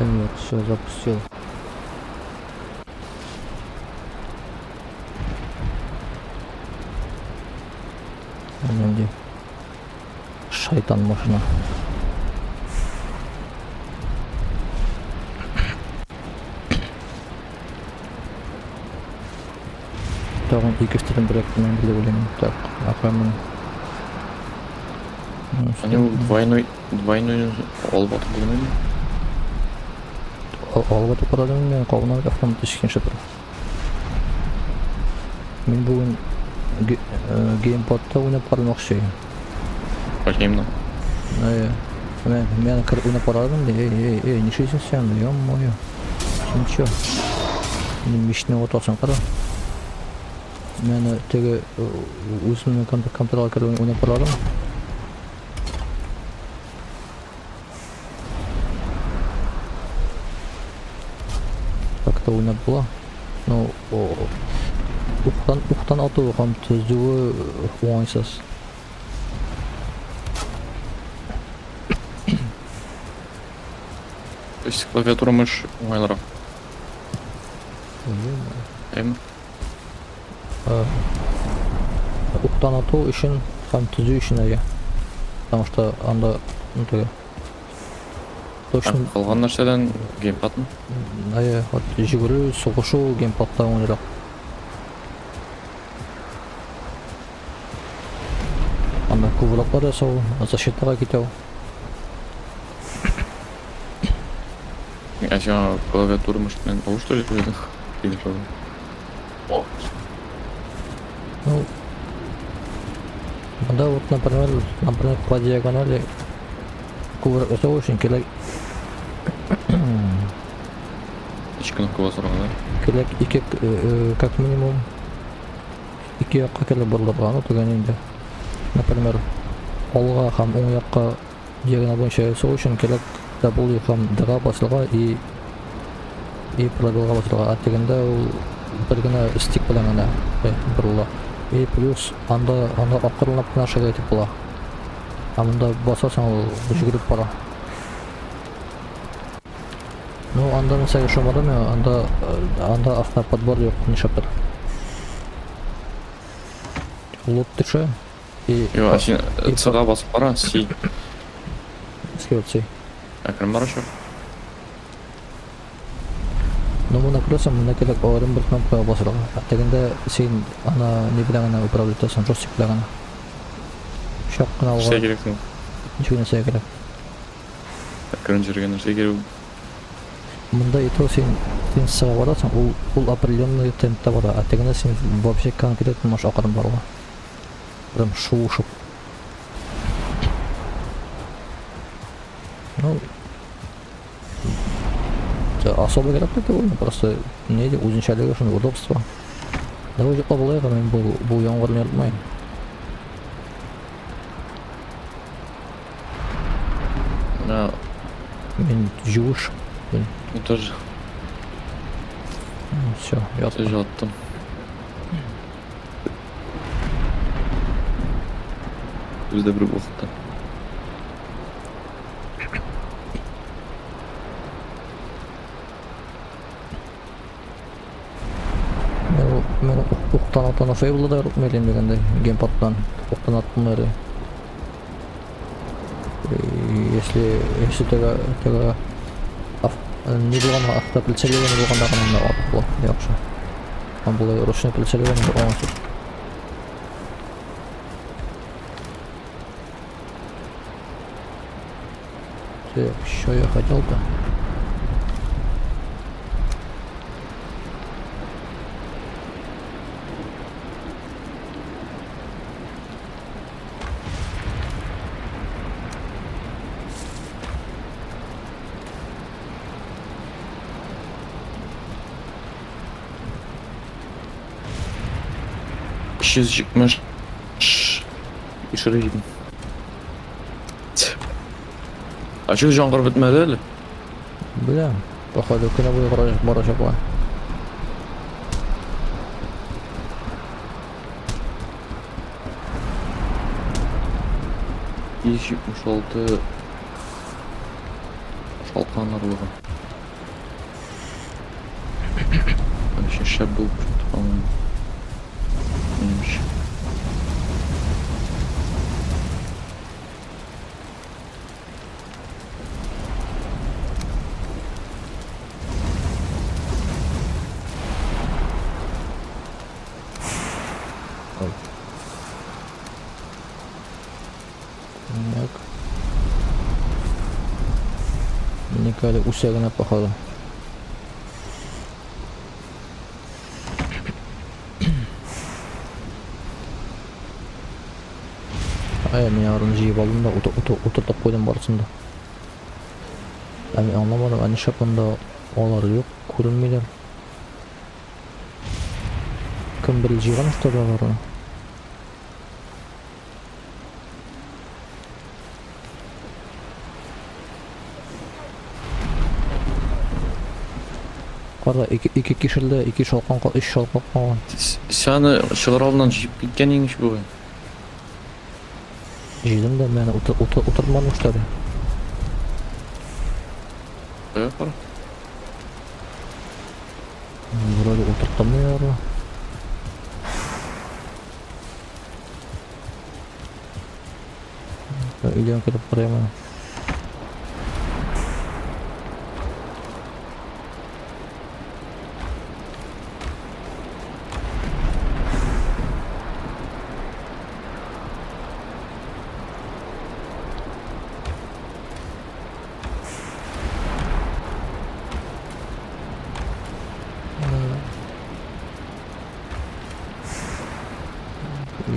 Вот, все, запустил. Где? Шайтан машина. Тағын екістірін біректімен біле білемін. Так, ақамын. Они двойной олбат білмейді? Алға деп барадым мен қауына автомат ешкенше тұр. Мен бүгін геймпадта ойнап бармақшы. Білмеймін. Мен кіріп ойнап барадым де, не шейсің сен? Ё-моё. Сен чё? Мен мешіне отырсың қара. Мен теге өзімнің компьютерға кіріп ойнап барадым. Как-то ойнап была. Ну, уқтан ату қам түздігі оңайсыз. То есть клавиатура мышь оңайлырақ. Уқтан ату үшін қам түзу үшін әге. Потому что анда теге. Точно. Қалған нәрседен геймпадын? Жүгіру, соғышу геймпадта оңайырақ. Анда кувырақлар жасау, защитаға кетеу. А жаңа клавиатура мышьмен того что ли? Или что? Ну, да, вот, например, по диагонали кувырақ жасау үшін керек. Кнопка басырға, да? Керек как минимум 2 жаққа келіп бұрылырға, ну, түгенінде. Например, олға қам оң жаққа диагонал бойынша жасау үшін керек W қам дыға басылға и пробелға басылға. Аттегенде ол біргіні стик білен ғана бұрылы. И плюс анда ақырылынап қына шыға етіп бұла. Амында басасың ол жүгіріп бара. Ну, анда насаға шомадым, анда автоподбор жоқ, не шаптыр. Лот түші. Йо, сен С-ға басып бара, С. Іске өт С. Әкірім бара шо? Ну, мұна көресің, мұна келек орын бір кнопкаға басырға. Әттегенде сен не білен ғана управлетесің, жостик білен ғана. Шоқ қына алға. Нәрсе керексің? Ничего нәрсе керек. Әкірін жүрген нәрсе керек. Мұнда ето сен сыға барасың, ол определенный темпта бара. Әттегенде сен вообще конкретно маш ақырын барға. Прям шу-шуп. Ну, особо керек те ойны, просто неде өзіншәлігі үшін удобство. Давай жаққа болайға, мен бұл яңғырын елмайын. Мен жуыш. Ну тоже. Все, я тоже аттым. Бізде бір уақытта. Мен уқтан аттан фейблы да ұрықмелейін дегенде геймпадтан уқтан аттым әрі. Если тега не болғанға автоприцеливание болғанда ғана артық болады, яқшы. Бұл ручной прицеливание оңайсыз. Так, что я хотел-то? Сейчас жикмеш ишірейдім. А что жаңғыр бітмеді әлі? Білем, походу күні бойы бара шапа. Ешіп мұшалты шалқан арылығы. Вообще шеп был, по-моему. Меньше. Так. Никали усягана походу. Мен арын жиып алдым да утыртып қойдым барысында. Мен аңламадым, аны шапында олар жоқ, көрінмейлер. Кім біл жиған ұстады оларды? Қара, екі кешірді, екі шалқан қал, үш шалқан қалған. Сені шығар алдынан жиып кеткен еңіш бұл. Жидім да, мені отырмадым ұштады. Қоя қара. Вроде отырттым не арла. Үйден кетіп қараймын.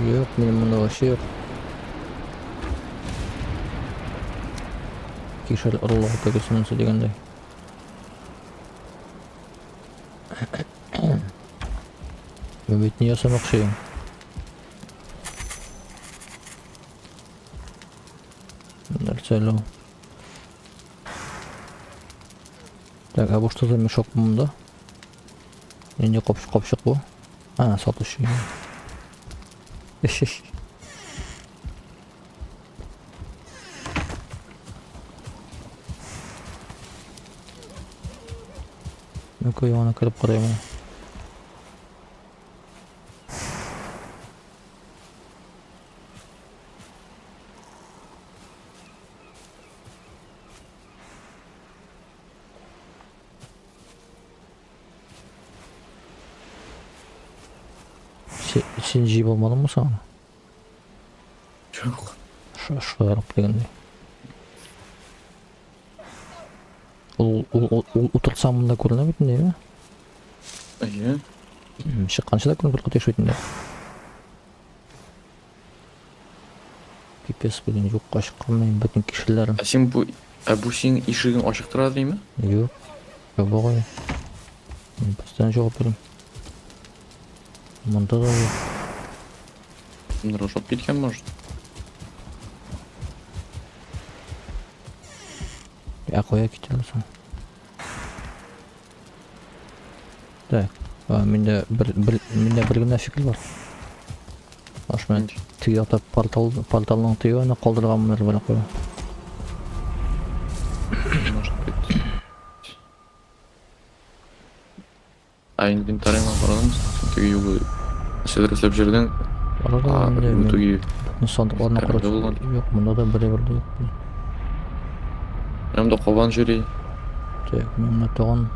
Yok, benim bunda başı yok. Kişi Allah takısının söyleyende. Ümit niye yasamak şeyim? Nerede o? Так, а bu что за мешок bunda? Ne kopşuk bu? Ha, satış. Ну-ка, yana kirib qarayman. Sen jiyip olmadın mı sana? Жоқ. Şular degende. Ул утырсам мында көрінемейді не ме? Иә. Шыққанша да көрініп текшейтінде. Пипес бүгін жоққа шыққанмен бүтін кішілерім. Сен бұл сенің ишігің ашық тұрады дей ме? Жоқ, жоба ғой. Мен постоянно жауап берем. Мұнда да жоқ. Кімдер ошап кеткен может? Қоя кетелесің. Так, менде бір гына фикір бар. Аш мен тіге атап порталның тіге ана қалдырғанмын бәрі қоя. Может быть. Инвентарыңа қарадыңыз? Тіге юғы седіріслеп жерден. Өтіге Сандықларына қарады. Жоқ, мұнда да бірде. Yanımda kovan jüri. Так, мен тоған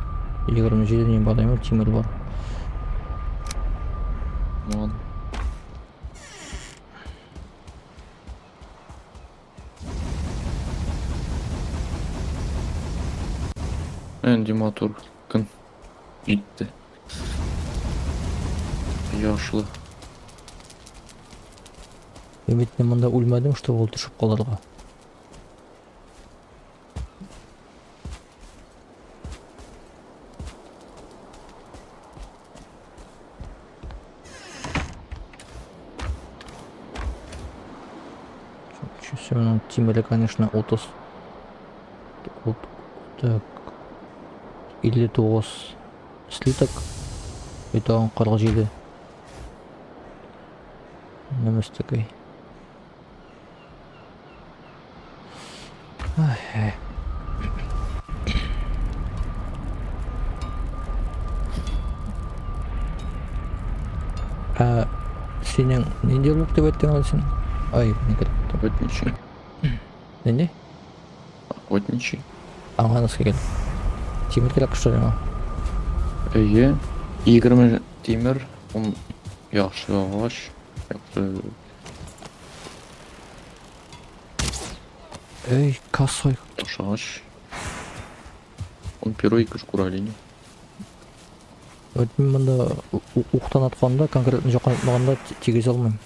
27 дейін бардайым, темір бар. Маған. Енді мотор күн жетті. Яшылы. Мен мұнда өлмәдім, что ол түшіп қаларға. Все, темірі, конечно, 30. Так. Или 9 слиток. Это он 47. Немес такой. Senin ne diyalog деп айттың ал сен? Ай, не керек. Охотничий. Не? Охотничий. Аңғанысқа кел. Темір керек что ли? Әйе. 20 темір. Он яхшы ағаш. Яқты. Эй, косой. Яхшы ағаш. Он перо 2 куралини. Вот мен мында уқтан атқанда, конкретно жоққан атмағанда тегізе алмаймын.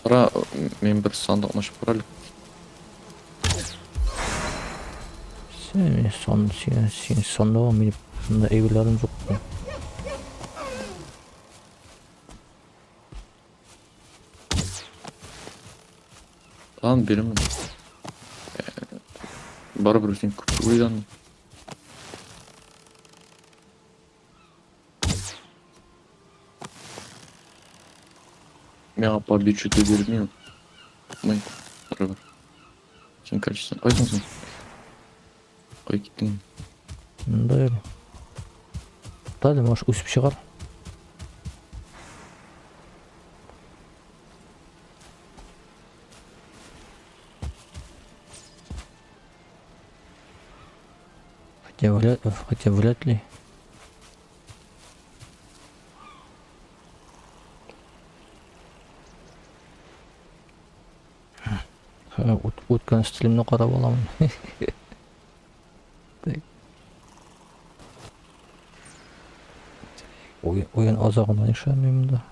Ара мен бір сандық ашып көрелік. Сен сандығы мен мында әйбірлерім жоқ қой. Tamam benim. Bara bir sen kutudan. Меня по бюджету верни. Мы. Бара. Sen kaçsın? Kaçsın sen? Ой gittin. Мында әлі. Далі, может, өсіп шығар. Хотя вряд ли. Өткен стилімді қарап аламын. Ойын азағынан ешамайым да.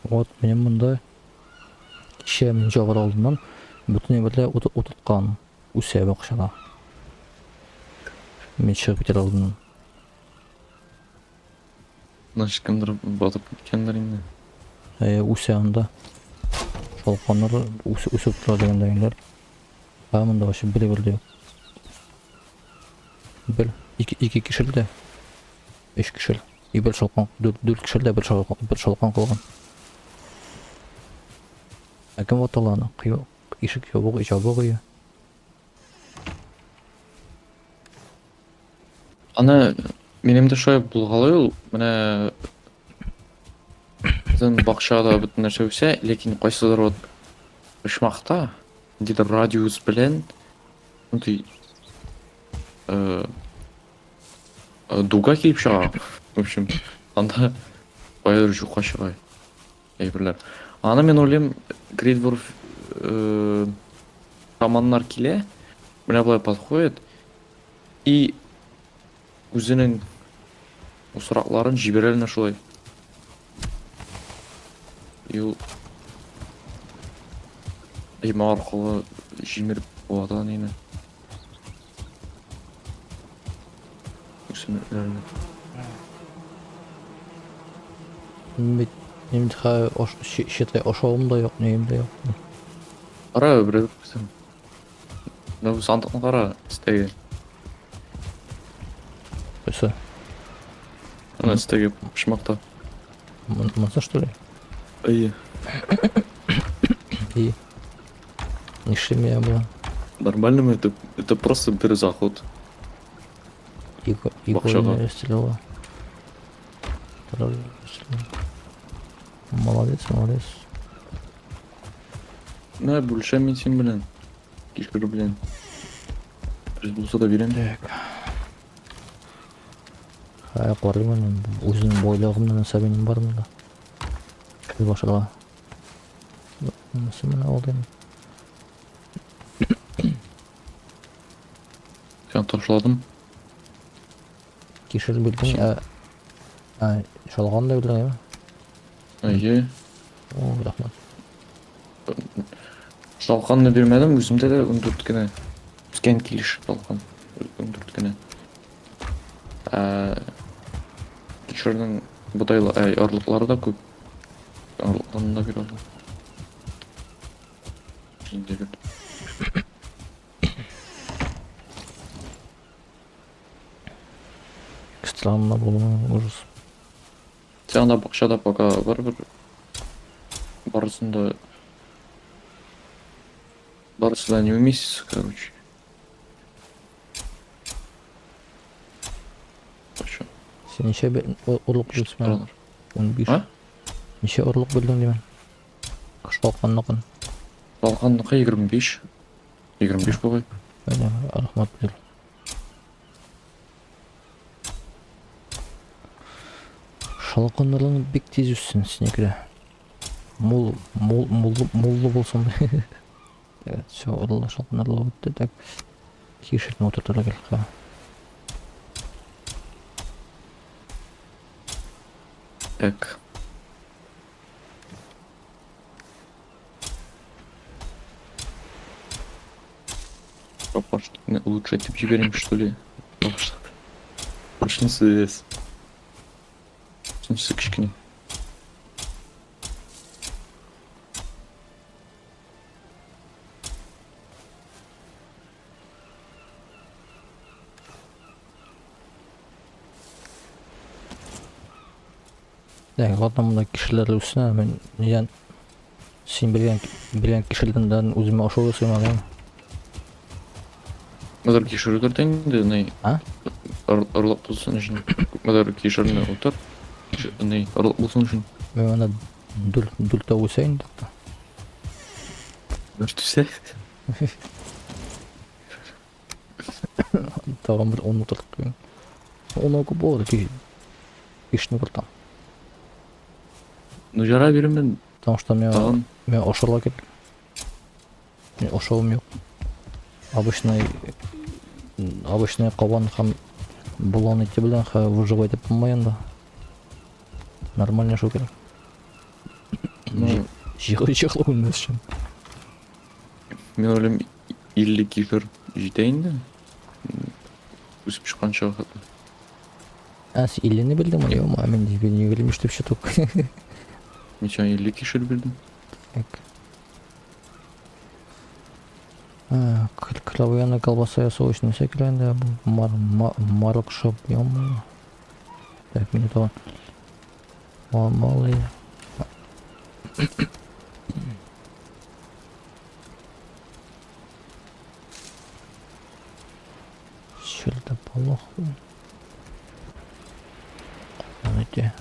Вот мен мында кеше мен жабыр алдымнан бүтін емірле ұтытқан үсә бақшана. Мен шығып кетер алдымнан. Значит, кімдір батып кеткендер енді. Үсә анда. Шолқанлар үсіп тұра дегендегілер. Мында башы біле-білде. Біл. Екі кішілді. Үш кішіл. Bir şalkan, dört kişiyle bir şalkan koygan. Әкім оталаны, ишік жабығы, жабығы ия. Аны, менемді шой бұлғалай ол, міне біздің бақшада бүтін нәрсе өсе, лекен қайсыдар от ұшмақта, дейді радиус білен, дуға келіп шыға. В общем, анда байыр жұқа шығай. Әйбірлер. Аны мен ойлайм, Грейдворф романнар келе, міне былай подходит, и өзінің сұрақларын жібереліне шулай. И ол ема арқылы жимеріп болады нені. Өсімерлеріне. Şimdi ha şete oşağım da yok, neyim de yok. Qara bir sen. Bu sandıqni qara istegi. Köse. Ana istegi pişmoqda. Masa что ли? İyi. И не шими я было. Нормально мы это просто перезаход. Игорь Бакшаға. не расстреляла. Молодец, молодец. Ne buluşa мен сен белән. Кишкер белән. Без булса да бирәм. Так. Аякларым менен өзүнүн бойлогумдан сабиним бармы да. Кел башыга. Насы менен алды. Sen ташладым. Кишер билдиң, шалган да билдиң, Әйе. О, рахмат. Шалқанны бермәдім, өзімде де 14 кенә. Үскен килеш шалқан. 14 кенә. Кишердің бұтайлы арлыклары да көп. Арлыкларын да бер алды. Жинде бер. Странно было, ужас. Сен анда бақшада пока бір барысында не уместится, короче. Хорошо. Сен неше урлук билсиң мен? 15. А? Неше урлук билдиң деймен? Шалканныкын. Балқандыққа 25. 25 болғай. Рахмат бил. Шалканларың бик тез үссүн синекире. Моллу болсун. Evet, все, orada şalkanlarla oldu. Так, кишердин отуртура кел. Так. Папаш, лучше тип жиберем, что ли? Почни связь. Почни кішкене. Так, ладно, мында кишилер үсүнө, мен ян сен билген кишилерден өзүмө ошол өсөм алам. Мыдар кишердер теңде, не? А? Орлап болсын үшін. Мыдар кишерне отыр. Не, орлап болсын үшін. Мен ана дүлтө өсөйүн да. Түсе? Тагын бир 10 отурдук. Оны көп болду кишини куртам. Ну жара беремін. Потому что Тагын. мен ошола кет. Мен ошоом жок. Обычный кабан һәм булан ите белән выживать итеп булмаен да. Нормально шо керек. Ну, Чехлы үлмәс өчен. мен ойлаймын 50 кишер жетейін де. Өсіп шыққанша уақыт. Сен 50-ни билдиңби? Йома, мен не билмиш деп шетук. Мен саған 50 кишер бердім. Так. Кровяная колбаса ясовочная всякие, да, марок шоп, ё-моё. Так, мне то малый. Черт, полох. Знаете.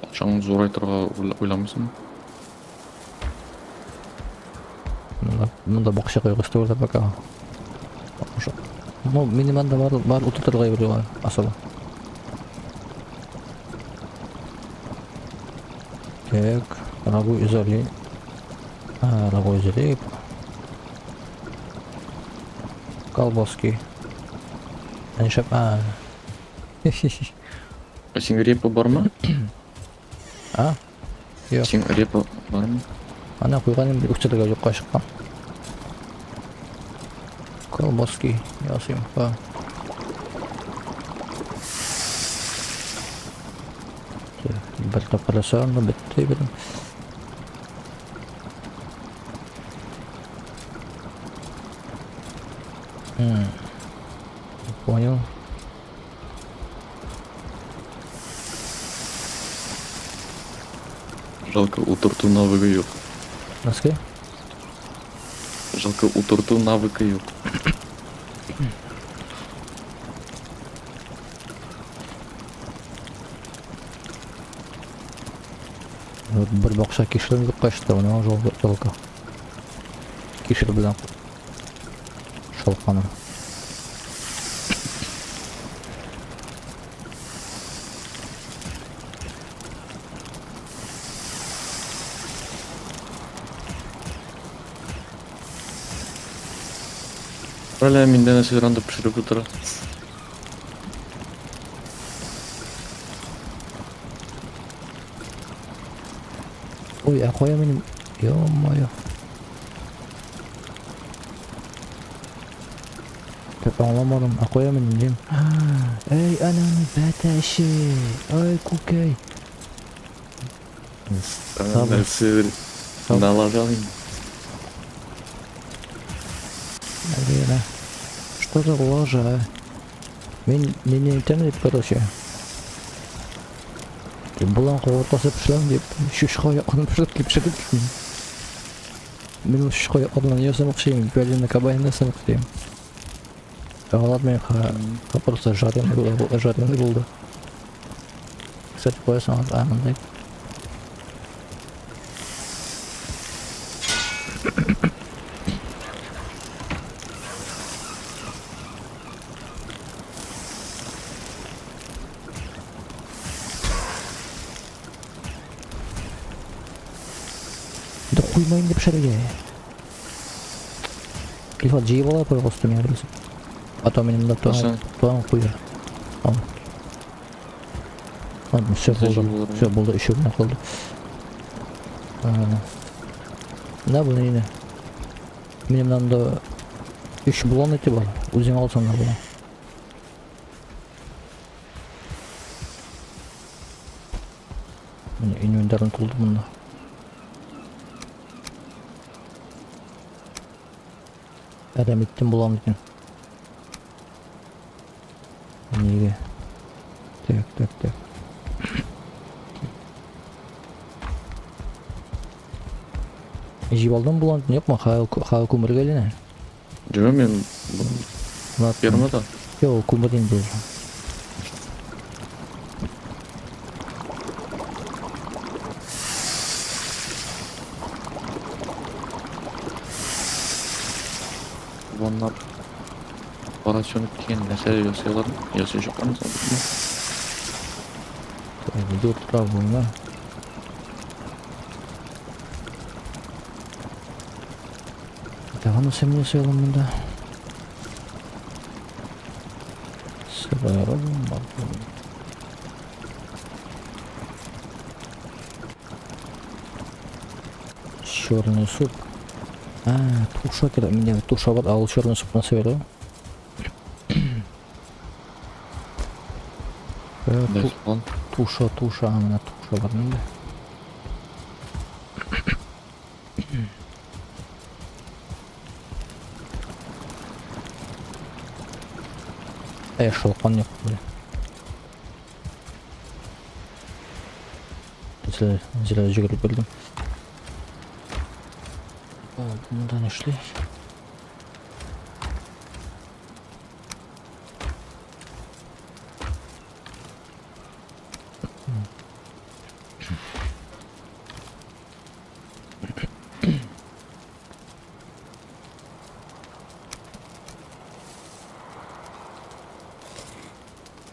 Ақшаңды зорайтырға ойламайсың? Мында бақша қойғысты орда пока. Ну, миниманда бар утыртырға ебілуға асаба. Так, рагу изоли. Рагу изоли. Колбаски. Они шап... А сен репа бар ма? Yok. Сен репа бар ма? Ана қойғаным үкчілігі жоққа шыққан. Колбаски ясыйм. Бір тапқарасаң да бітті бітім. Понял. Жалко, у торту навыка yok. Наски? Жалко, у торту навыка yok. Бір бақша кешірім жоқ қашты, оны жолға. Кешір білен шалқаны. Öyle minden esiranda pişirip otura. Ой, ақоя менің... Ё-моё. Тәп аңламадым, ақоя менің дем. Эй, ананы бәтәші. Ай, көкей. Ben sığır. Ne alacağım? Наверное. Что за лажа, а? Мен не интернет, короче. Бұлан қоғыртасы пішілем деп, шүш қойақын пішіріп жүрмін. Мен ол шүш қойақын не самықшеймін, бәлені кабайында самықшеймін. Ağlar мен просто жареный болды. Кстати, қоясаңыз ағындай. Да қоймайын деп шареге. Ильфат жиып ала қой қосты мен білесің. А то менің мында туған қойыр. Ладно, все болды, еще бір қалды. Да, бұл нейді. Менің мында 3 бұлан еті бар. Өзің алсаң да бұлан. Міне инвентарын толды мұнда. Әрәметтен бұлан екен. Неге? Так. Жиып алдың бұлан екен, жоқ ма? Қағы көмір келіне? Жоқ, мен фермада. Жоқ, көмірден бұл. Onlar operasyonu keyin нәрселер жасайлар, ясай жаққан сабытма. Видео тұра бұлыңа. Тағаны сәмен жасайлым мұнда. Сырарым бақым. Черный суп. Туша керек, менде туша бар, ал черный суп насып еді. Туша, мына туша бар менде. Шылқан жоқ бұл. Зілі жүгіріп келдім. Bundan işli.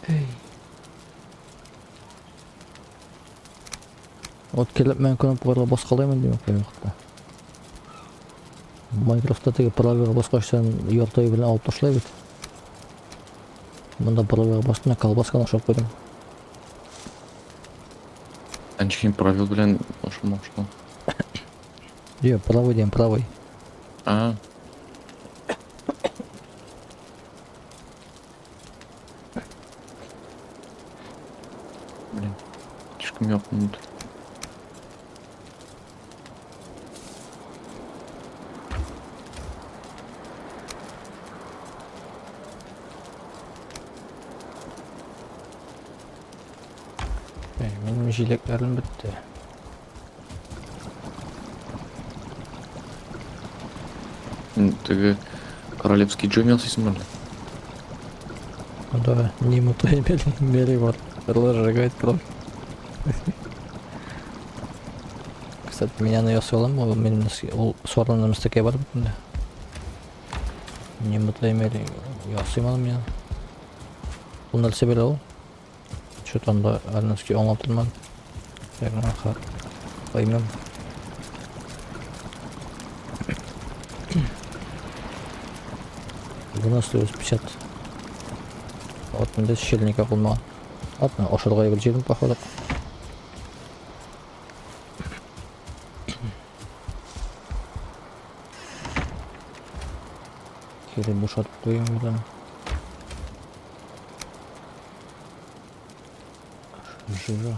Hey. От келіп мен көңіп қойырға басқалаймын демек қой уақытта. Майнкрафтта теге правилға басқаштан ұяртай білін алып ташлай бет. Мұнда правилға басқына колбасканы ашап қойдым. Әншейін правил білен ашылмақшыдан. Правый дейм, правый. Блин, ешкім жоқ мұнда. Benim jileklerim bitti. Тігі королевский джоймен алсайсың ба? Да, не мутай мели бар. Разжигать кровь. Кстати, меня на ее солом, мен сорлы містеке бар бітінде. Не мутай мели ясыймал мен. Бұл нәрсе беле ол. Что-то анда әлнәски оңап тұрман. Яғына қар. Қоймем. Бұны стоит 50. Вот мында щельника қылмаған. Вот мен ошырғай бір жерім походу. Келе бушатып қойым бұдан. Жижа.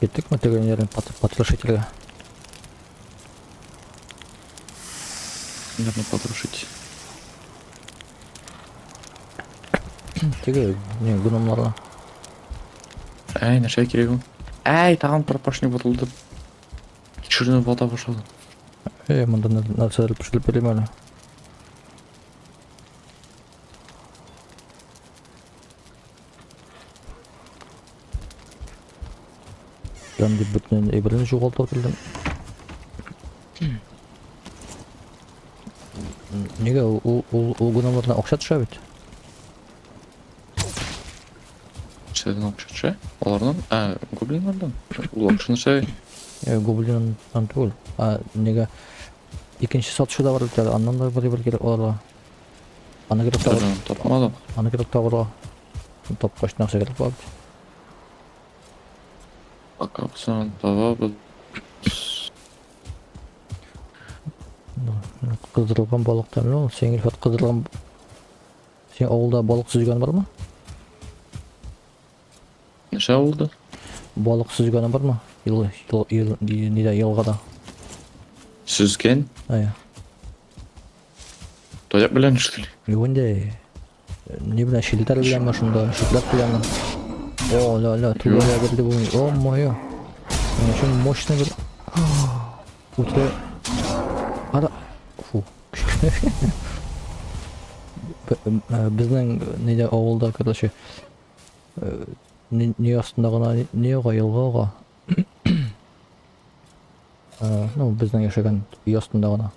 Кеттік ма тегенерін потрошителге? Наверное, подрушить. Теге не гномларына. Әй, нәрсе керек ол? Әй, тағын пропашный бутылды. Кешіріне вода башады. Мында нәрселер пішіліп берем әлі. Ben de bütün evrenin жоғалтып келдім. Неге ол гномларына ақша түша бет? Шеден ақша? Олардан? Гоблинлардан? Ол ақшаны сәй? Гоблиннан түгіл. Неге екінші сатышы да бар бет, аннан да бір керек оларға. Аны керек табыр. Тапмадым. Аны керек табырға. Тапқашын ақша керек бар бет. Акапсан таба Қыздырылған балықтар ол. Сен Ильфат қыздырылған... Сен ауылда балық сүзген бар ма? Неше болды? Балық сүзгені бар ма? Елғада. Сүзген? Тояп білен үштілі? Онда... Не білен, шелтер білен ма шында? Шетлер білен ма? О, ля, тулая берді бұл. О, моя. Очень мощный бір... Утре... Ара... Фу. Біздің неде ауылда, короче... Не астындағына, не оға, елға оға. Ну, біздің ешеген үй астындағына.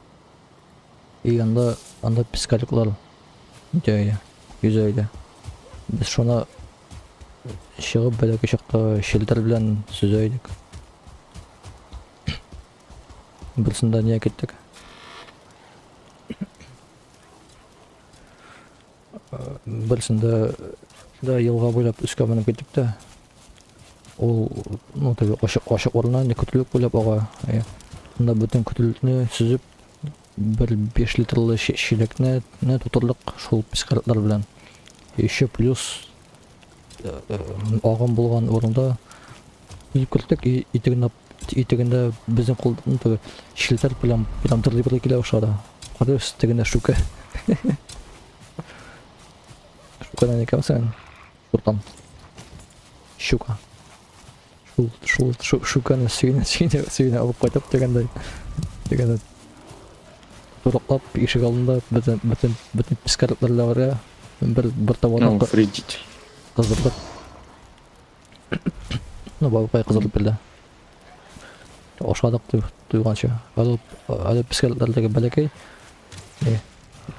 И анда пискаликлар. Жайы, yüzeyde. Biz şuna шығып бәләке шақта шелтер білән сүзәйдік. Білсінде не кеттік? Білсінде да елға бойлап үске мініп кеттік та. Ол, ну, таби, ашық орыннан не күтілік бойлап оға. Онда бүтін күтілікні сүзіп, бір 5 литрлы шелекне тұтырлық шол пискалетлар білән. Еще плюс ағым болған орында үйіп кірттік, итігінде біздің қолдың шелтер пиламтырлы бірді келе ұшады. Қады үстігінде шука. Шукадан екен сән? Шуртан. Шука. Шуканы сүйіне алып қайтып дегенде туруктап ишик алдында бүтүн пискаретлер бар я. Bir табаны Вредитель. кыздырдык. Ну, бабай кыздырып берди. Ошадык туйганча. Ал пискаретлердеги балекей.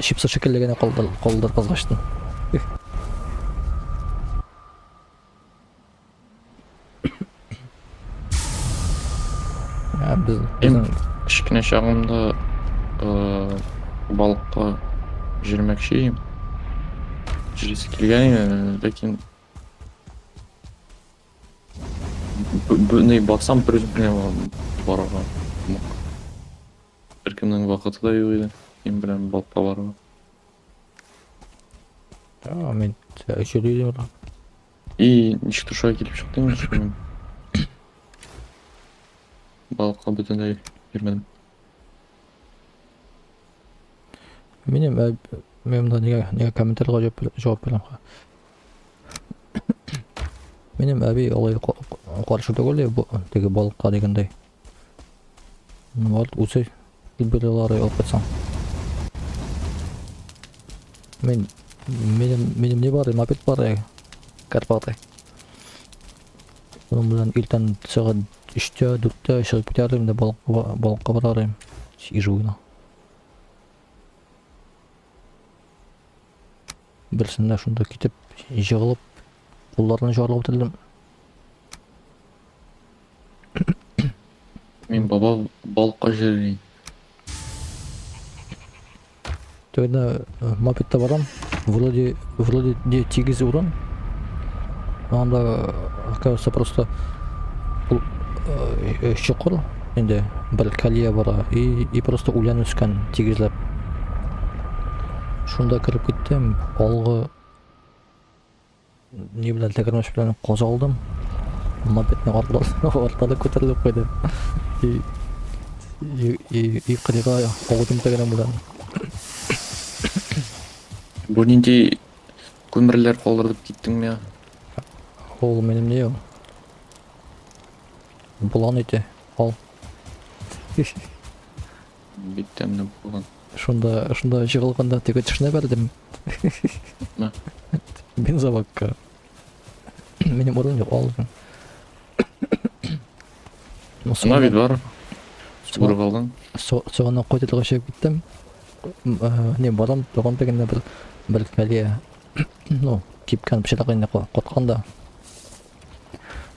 Шипсы шекеллегене колдор кызгачты. Мен кішкене шағымда балыққа жүрмекші ем. Жүресі келген, ләкин бұны батсам бір өзіміне баруға. Біркімнің вақыты да yok еді. Мен білем балыққа баруға. Мен жүрейдім. И нешік тұршыға келіп шықтың мен балыққа бүтіндей бермедім. Мен мында неге комментарийға жауап берем. Менің әби олай қаршы түгел теге балыққа дегендей. Бар үсі билбелері алып кетсең. Менің не бар, мопед бар, карпаты. Оның білен илтен сағат 3-4 шығып кетерім де балыққа барарым. Ижуына. Білсінде шында кетіп, жығылып, қолларын жарылып өтілдім. Мен баба балыққа жүрейін. Тогда мопедта барам, вроде не тигіз уран. Анда, оказывается, просто шұқыр, енді бір калия бара, и просто улян өскен тигізлер. Шунда кіріп кеттім, алғы не біләл тәкірмеш білән қозалдым. Мопедне артады көтеріліп қойды. И қырыға оғытым тәгенім білән. Бұл нендей көмірлер қолдырдып кеттің ме? Ол менім не? Бұлан еті, ал. Беттемді болған. Шунда жығылғанда текетішіне бәрдім. Ма? Бензобакка. Менің орын жоқ, ал. Сына бет бар. Бұрып алған. Соғаннан қойтылға шеп кеттім. Не барам, тоған дегенде бір кәлия. Ну, кепкен пішіліғіне қотқанда.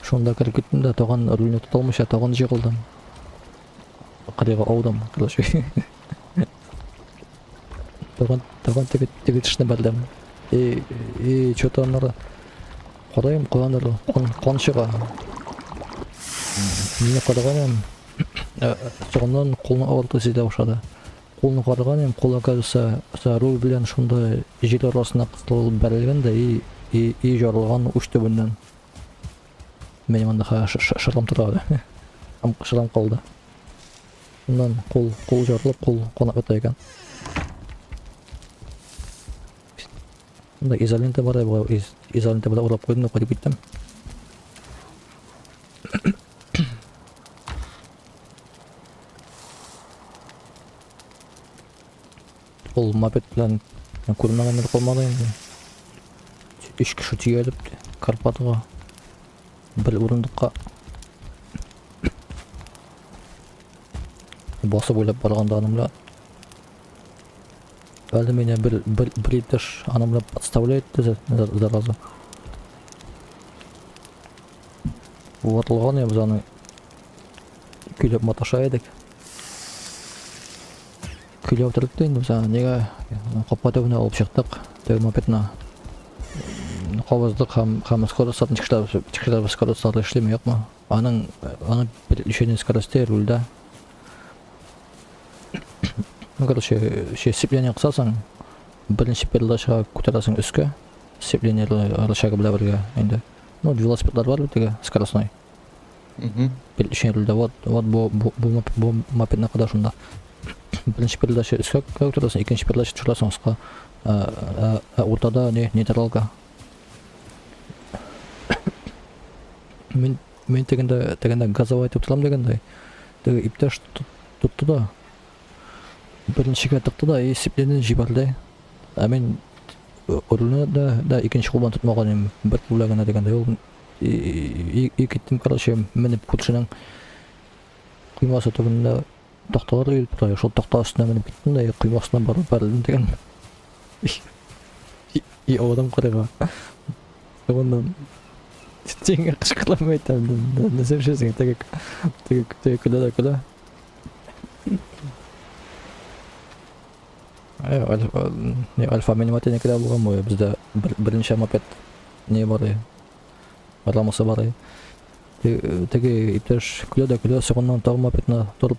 Шонда кіріп кеттім де, тоған рөліне тұталмыша, тоған жығылдым. Қырыға аудым, қылышы. Тоған тегетішіне бәлдім. Чөті анлары қорайым, қоянлары қоншыға. Мені қорғаным, соғаннан қолын ауырды зейді ұшады. Қолын қорғаным, қол оказывается, рөл білен шонда жел арасына қыстылып бәрілгенде и жарылған үш төбінден. Менің анда шырам тұрады. Шырам қалды. Ondan kol жарылып, kol қонақ өті екен. Onda изолента бар, изолента бада ұрап қойдым, қойып кеттім. Ол мопед білән көрмегендер қолмады енді. 3 кіші түйеліп, Карпатыға бір орындыққа басып ойлап барғанда анымла әлі мене бір етіш анымла подставляет зараза. Уатылған ем заны күйлеп маташа едік. Күйлеп тұрықты енді бізді неге қопқа төбіне алып шықтық. Төбі мопедна қауыздық қам скоростатын чекшілер скоростаты ішлемей yok mu? Аның переключение скоростей рульда. Ну, короче, сцепление қысасың, бірінші передачаға көтересің үске, сцепление рычагы біле бірге енді. Ну, велосипедлар бар бітігі, скоростной. Переключение рульда, вот бұл мопедна қада шында. Бірінші передача үске көтересің, екінші передача түшіресің ұсқа, ортада нейтралға. Мен тегенде газовай айтып тұрам дегенде, теге иптеш тұтты да. Birinchi kettikdi da esiplenini jibardi. Amen oruluna da ikinci kulban tutmagan em bir kulagana degende ol ikittim karışım menip kulşunun kıyması tübünde tohtalar da yürüp duruyor. Şol tohta üstüne menip gittim de kıymasından barıp verildim degen. İyi o adam kırığa. Ondan Cengi kışkırlamayı tamam. Ne sevişirsin tek kula da kula. Alfa minimatı ne kadar bulamıyor bizde birinci mapet ne var ya araması var ya teki iptaş kula da kula sonundan tağ mapetine durup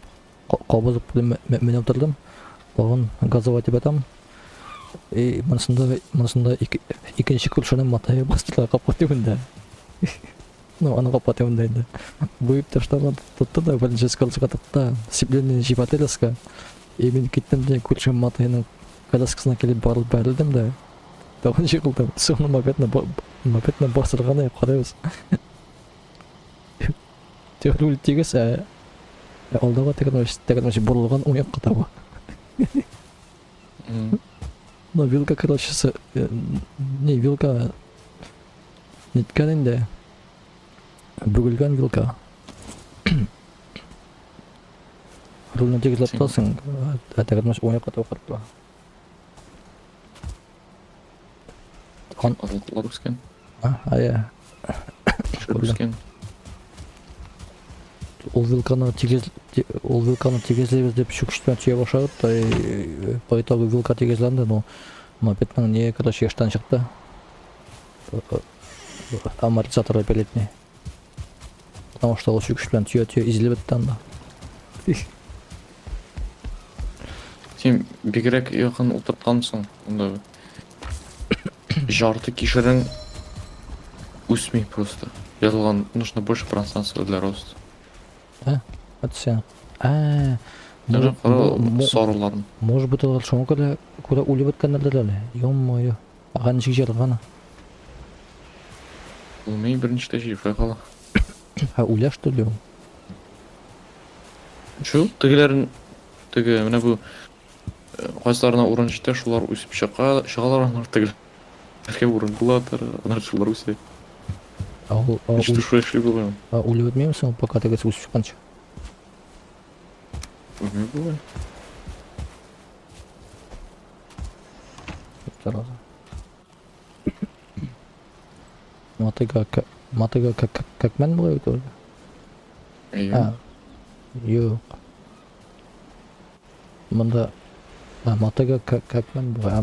qabızıp men oturdım oğun gazavati betam manasında ikinci kurşunun mataya bastılar kapatıyordum no ana kapatıyordum dedi bu iptaşlarla tuttu da birinci skalçıka tuttu sipleni jipatelaska Emin gittim de kurşun matayının kalaskısına gelip barılıp verildim de daha yıkıldım. Sonra mapetine bastırğana yaparıyoruz. Teori tiges oldağa tekrar burulgan uyak kitabı. No vilka kırılışısı ne vilka nitkanın da bugülgen vilka. Rulna tiges laptasın. Tekrar uyak kitabı farklı. Ларускен. Ja. Шерускен. Ол вилканы тегезлейбиз деп шүкүштөн түйе башлагат да по итогу вилка тегезленди, но мопедтин не короче эштен чыкты. Амортизаторы белетни. Потому что ол шүкүштөн түйе изилип атты анда. Сен бигерәк якын утырткансың. Онда жарты кишерен үсмей просто. Язылган нужно больше пространства для роста. Это sen. Даже соруларын. Может быть, ол шоңа куда улеп аткандар эле. Ё-моё. Ага ничек жарганы. Улмей биринчи жеп кала. Уля что ли? Шу, тегелерин теге менә бу кайсыларына урын җитә, шулар үсеп чыгалар, алар тегел. Эркек урын булатыр, алар шулар үсә. Что эшли булган? Улеп атмыйсың, пока тегес үсеп чыкканча. Улмей булган. Зараза. Матыга как мен булай то. Yok. Mında matыга как мен булай.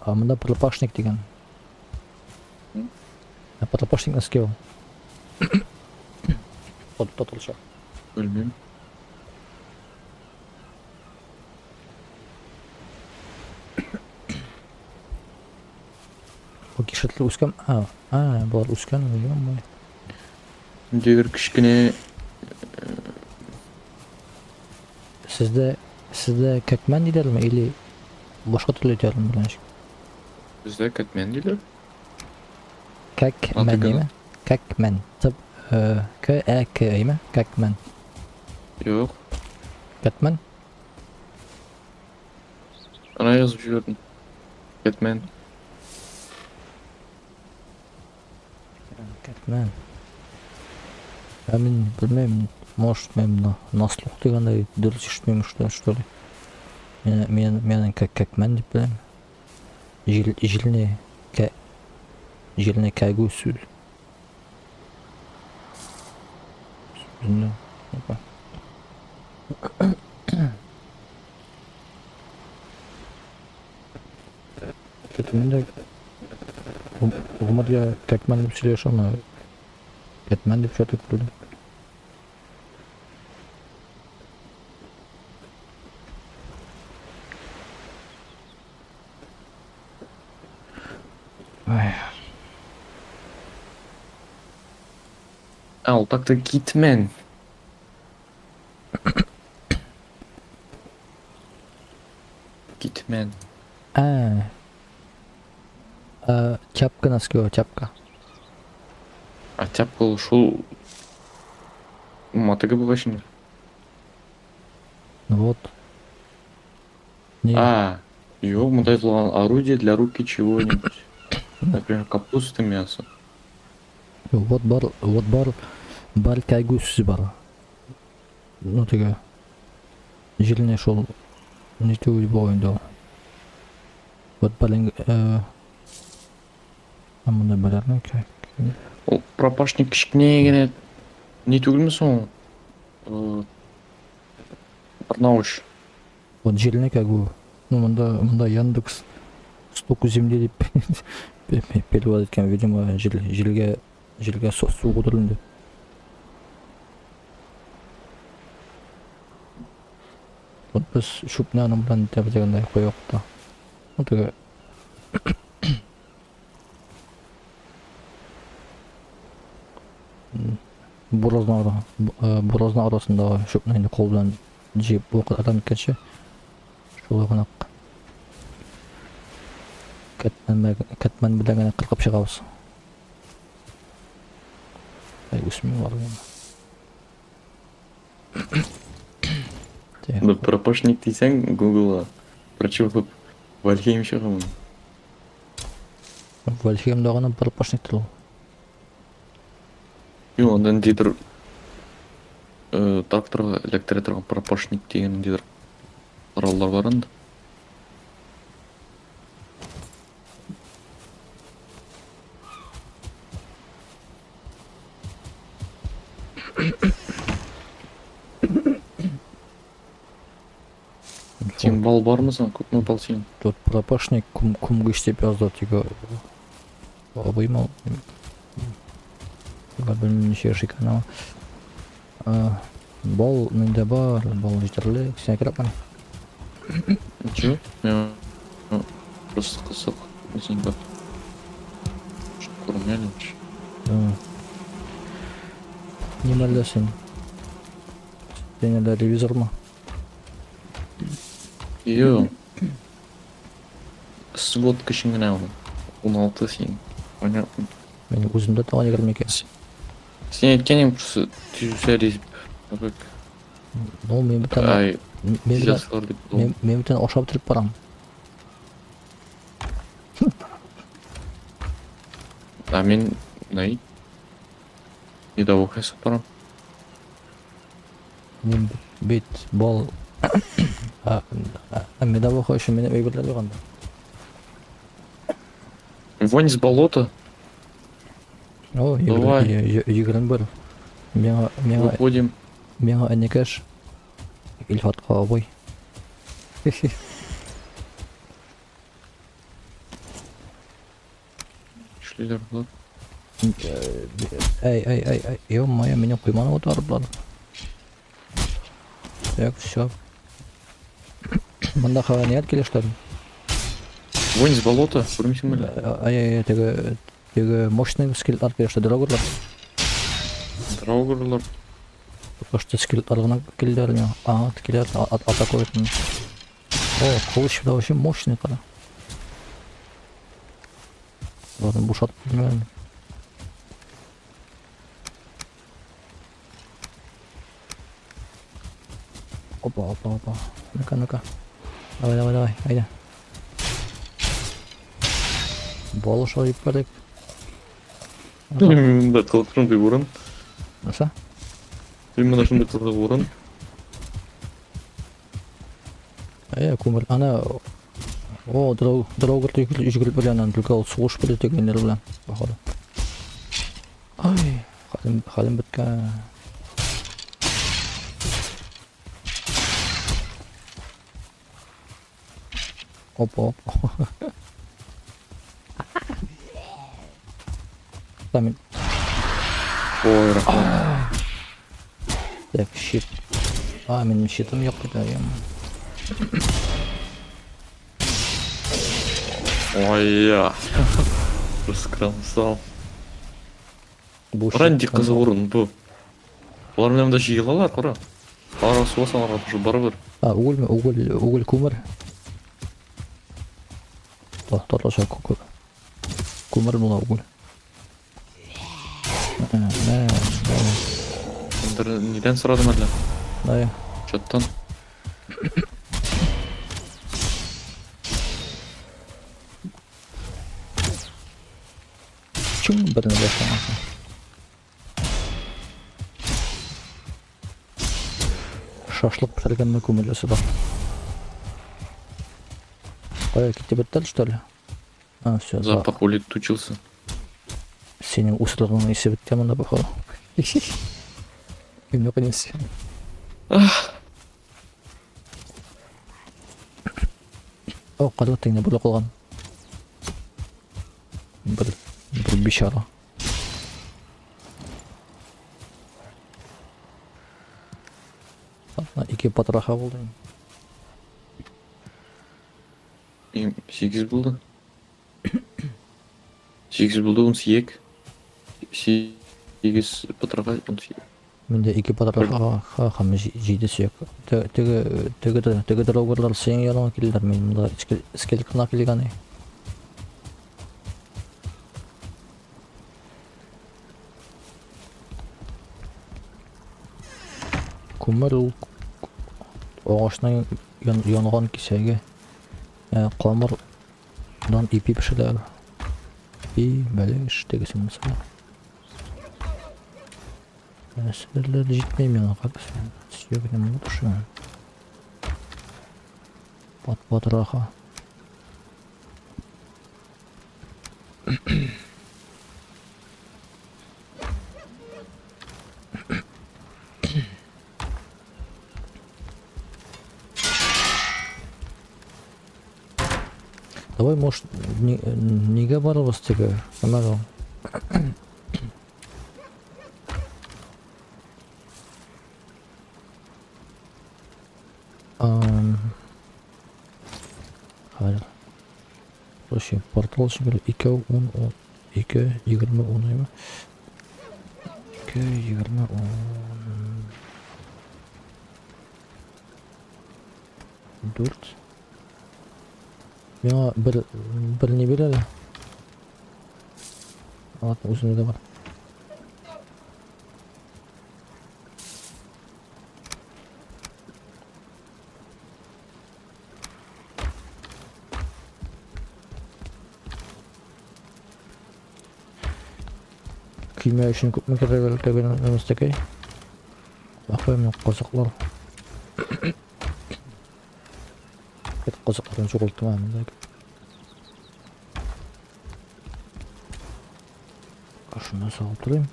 Мында пропашник деген. Пропашник наскел. Тотылша. Bilmem. O kişiler üsken. Bu üsken mi biliyor musun? Дегер кичкене Sizde kekmen diler mi? Или başka türlü diler mi? bizde ketmen diler. Kekmen değil mi? Kekmen. Tıp K-E-K mi? Kekmen. Yok. Ketmen? Ana yazıp jiberdin. Ketmen. Ketmen. Ben bilmem. Может, мен на слух дегенде дұрыс естімеймін что ли. Мен кекмен деп білемін. Желіне кәйгу сүл. Мен де ғұмырға кекмен деп сөйлеші, ана кетмен деп сөйтіп білдім. Al так-то gitmen. Gitmen. Чапка насколько чапка. А тяп был шул. Матыга была şimdi. Ну вот. Не, Yok, мындай айтылган орудие для руки чего-нибудь. Например, капуста, мясо. вот бар кайгусuz бар. Ну теге жилине шол нетүү боюнда. Вот бален амында баларны кай. Ол пропашник кичкенегене не түгілмі соң? Барнауыш. Вот жилине кайгу. Ну мында Яндекс столько земли деп перевод эткен, видимо, жилге суу кудурунду. Вот біз шупняны мындан деп дегенде коёк да. Ну теге Боразна арасында шупнаны кол менен жеп окуп адам кетчи. Шулай гана катман билен гана кыркып чыгабыз. Ай үсмөй бар. Ну, пропашник дейсең, Google'a прочитып, Вальхейм шығамын. Вальхеймда гана пропашник тил. Yok, ondan deydir тракторға электре тұрған пропашник деген deydir құралдар бар енді. Сен бал бармысың? Көпме бал сен? Тут пропашник кумгыш деп жазды тиги. Обоймал. Bilmem nişe şikana. Bol менде бар, бал жетерлик. Сен кирап кана. Ничего? Я просто кысык. Сен бар. Көрмелімші. Немелде сен? Сен эле ревизор ма? Йо. Свод кішіңгіне алды. 16 сен. Понятно. Мен өзімді таған егерім екен. Сен еткенен просто түйісер езіп. Ну, мен бітен ошап тіріп барам. А мен, най? Недовок есіп барам. Мен бет, бол. Медовок үшін мені өйгірлер болғанда. Вонь с болота. О, егерін бір. Выходим. Меңа әнекеш. Ильфатқа обой. Шлилер, да? Эй, ё-моё, меня пойманы отарып бар. Так, все. Мында хава не келештер. Вонь с болота, көрмейсің бе? Ай, теге мощный скелеттар келешті, драугерлар. Драугерлар. Просто скелеттар гына келдеріне. Келер, атакуетін. О, кылыш да вообще мощный қара. Ладно, бушатып білмеймін. Опа. Ну-ка. Давай, айда. Бал шайып бердік. Мында қылықшындай орын. Наса? Мында шындай қылық орын. Көмір, ана... О, драугер жүгіріп білянан, только ол соғыш білі дегендер білен. Бақады. Ай, қалым біткен. Опа. Тамин. Ой, рахмат. Так, щит. Менің щитым жоқ дейді. Ой, я. Раскромсал. Ранди қызы орын бұл. Олар менен да жиылалар, қора. Ара суас аларға тұшы бары бір. Уголь көмір. Тарлаша көмір мұла уголь. Неден сұрадым әлі? Дай. Чаттан. Bildim mi birini başlamasın? Şaşlık pişirgenme kumulası da. Baya gitti bitti что ли? А, все, Запах улетучился. Senin usulünün iyisi bitti ama da bakalım. Kim yok neyse. O kadar tane böyle koyalım. Bir bişara. Hatta iki patraha oldu. 8 buldu. 8 buldu, 18. 8 патраха, 18. Mende iki patraha ham jide suyak. Tege drogerlar sen yalan killer men da skill kına kilgani. Kumar ağaçtan yanğan kisege qamardan ipi pişiler. Beleş tegesin mesela. Meseleler gitmeyeyim yana kardeşim. Siyogine mi oluşuyor? Pat raha. Давай, может, не говорил с тебя, канал. Hayır. Proszę, portal şöyle 2 10 2 20 10 mu? 2 20 10 4 Ya bir ne bilir? At uzun da var. Kimya için küçük revelte'nin önümüzdeki. Bakayım yok kozaklar. Bir kozakların çok oldu tamam mı? Şunu saldırayım.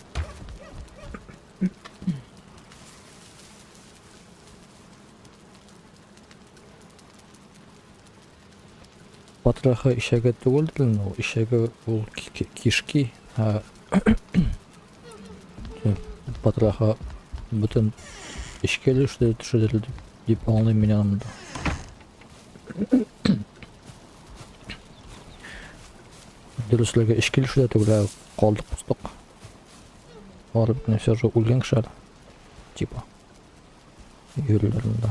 Patraha işe oldu o işe ol kişki ha Patraha bütün işkeli işte düşürdü deyip anlayayım benim yanımda. Dürüstlüğe işkeli şurada tüyle kaldık pustuk. Varıp ne sözü ulgen kışar. Tipa. Yürülerinde.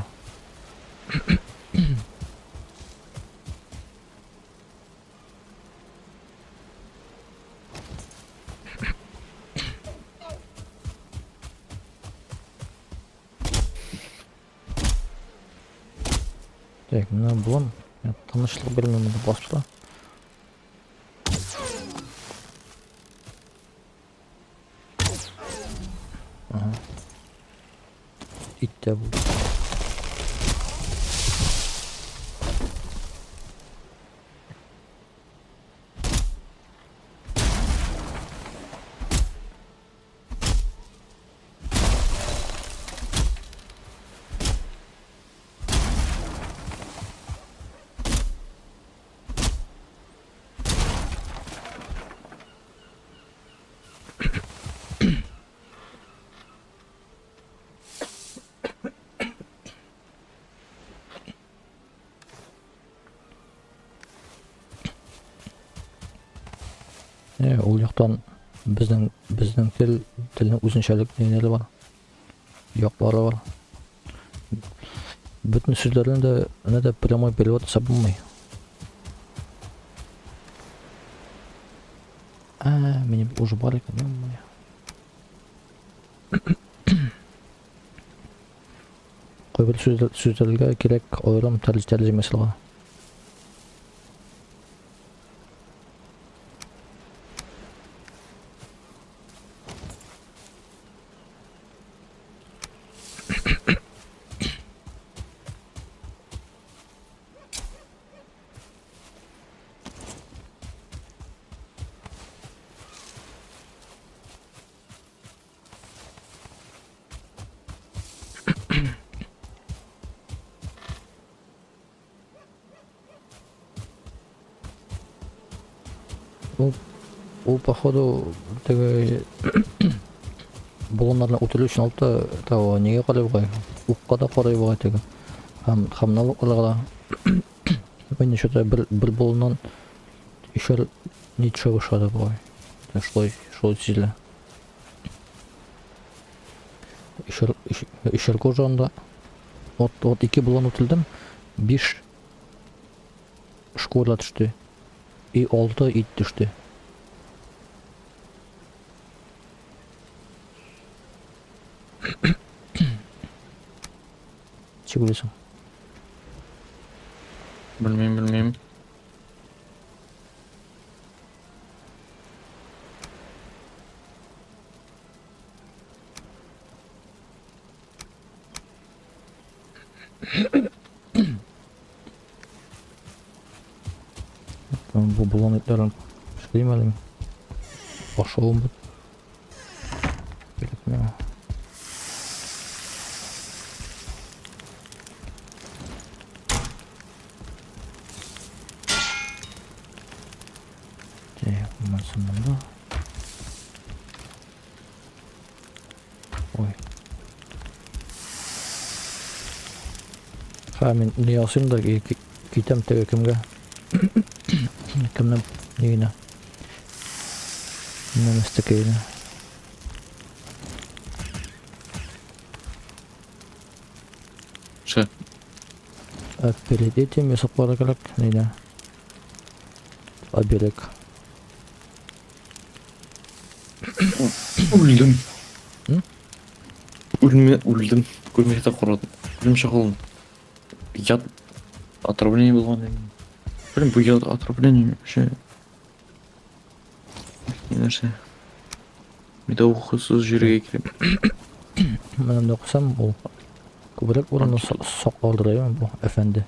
Так, ne bulalım? Ya, tanışlık bilmem de başla. Aha. İt de bu. O yoqdan bizning tilning o'zunchalik neleri var. Yoqlari var. Bütün so'zlarni de ne de прямой перевод hisoblanmay. Meni уже bor ekan. Qo'y bir so'zlarga kerak ayrim tarjimasi var. Ол походу теге болонларны утыру үшін алып та тау неге қарай бұғай ұққа да қарай бұғай теге хамналы қалағала мен что-то бір болоннан еще ничего шығады бұғай шлой сізілі ішергі жағында от 2 болон ұтылдым 5 шкура түсті и 6 ит түсті. Чего лесом? Bilmeyim. Bu bulan etlerin şeymelim. Aşağım bu. Bilmiyorum. Sonunda. Ой. Мен не алсам да кетем теге кімге кімнің нейіне неместікейіне Ше? Перед этим я саппара керек нейіне оберег. Öldüm. Hı? Öldüm. Көрмекте құрадым. Өлім шақылын. Яд отравление болған. Блин, бұл яд отравление вообще. Не нәрсе. Менде оқысыз жерге келем. Мен оқысам ол көбірек орны соқ алдырайым бұл әфенді.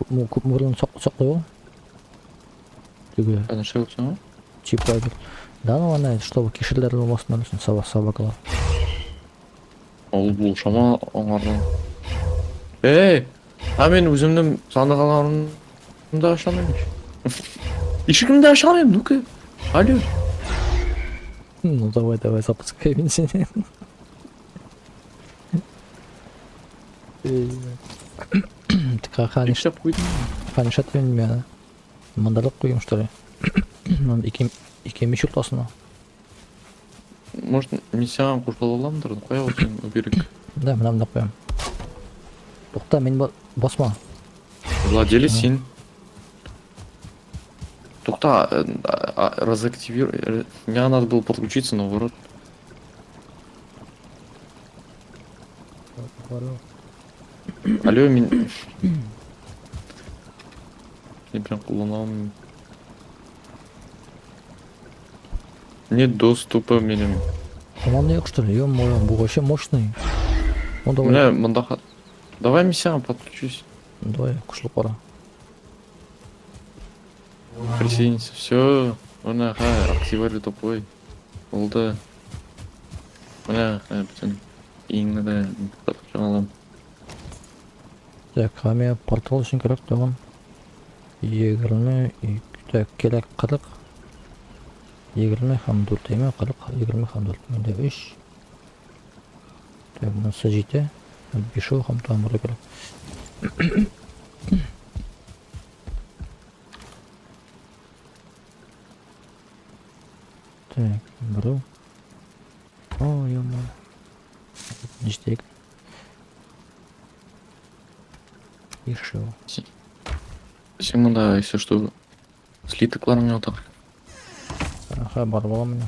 Көп орны соқтай ол. Теге. Нәрсе болсаң? Чипайдер. Да, ну она, чтобы кишерлер болмасын үшін собакалар. Ол бұл шама оңардан. Мен өзімнің сандығаларымды аша алмаймын. Ешкімді аша алмаймын, ну-ка. Алло. Ну давай, запускай бензин. Так, Ешіп қойдым. ханишат мен меня. Мандалып қойым, что ли? Надо ике мешок тасына. Может, миссияған қошқал аламдыр, қоя болсын, өберек. Да, мен амдап қоям. Тоқта, мен басма. Владелец сен. Тоқта, разактивируй. Мне надо было подключиться, но ворот. Алло, мен... Я прям қолданамын. Нет доступа менің. Команда yok, что ли? Ё-моё, бұл вообще мощный. Ну давай. Бля, мындаха. Давай миссияға подключусь. Давай, күшлік қара. Присоединиться. Все. Мына активали топой. Болды. Мына бүтін иңді де жаңалам. Так, хаме портал үшін керек тоғын. 20, так, керек 40. 20 һәм 4 еме 40, 20 һәм 4. Менде 3. Так, бұнысы 7. 5 һәм тамыры керек. Так, бұру. О, ё-моё. Ништек. Еще. Сен мында, если что, слитокларың отақ. Ага, бар бола мене.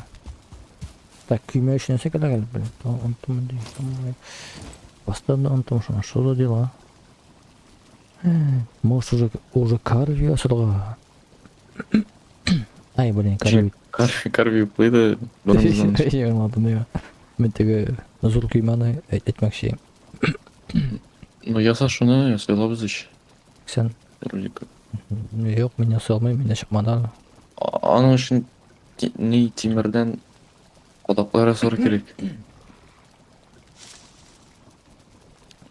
Так, күйме үшін нәрсе керек, блин. Ұнтым дейін. Бастан да ұнтым шына. Что за дела? Может, уже карви асырға. Ай, блин, карви. Карви плейді. Ладно, не. Мен теге зор күймені етмекші. Ну, я Сашуны, я сыйлап ізіш. Сен? Ролик. Yok, мен ясы алмай, мен шықмады. Аның үшін не темірден қодақлар асыры керек.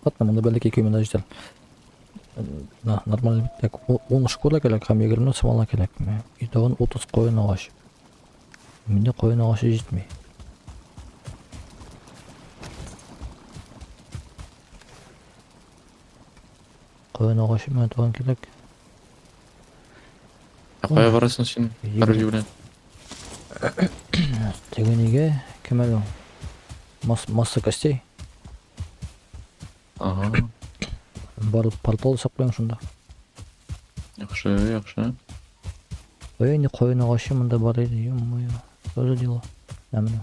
Қатна, мұнда бәлік екеумен аждал. Нормально бит. 10 шкура керек, һәм 20 самала керек. И тагын 30 коен агач. Менде коен агачы җитми. Коен агачы менә тагын керек. Кая барасың син? Арви белән. Тегенеге кем әле? Масса костей. Ага. Барып портал саклыйм шунда. Яхшы, яхшы. Ой, не коен агачы монда бар иде, ё-моё. Тоже дело. Нәмәне.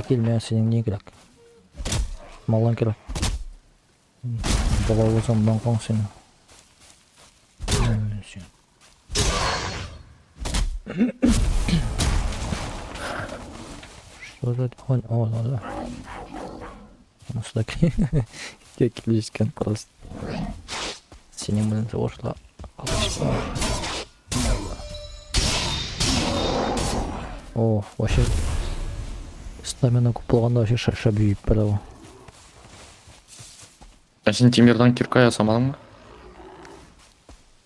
Килмә, синең не кирәк? Малың кирәк. Бала булсаң банкың синең. Что за хон? О, да. Насаки. Килешкән просто. Синең белән савышла. О, вообще стамина күп булганда вообще шарша бүйеп бара. Син тимердан кирка ясамадыңмы?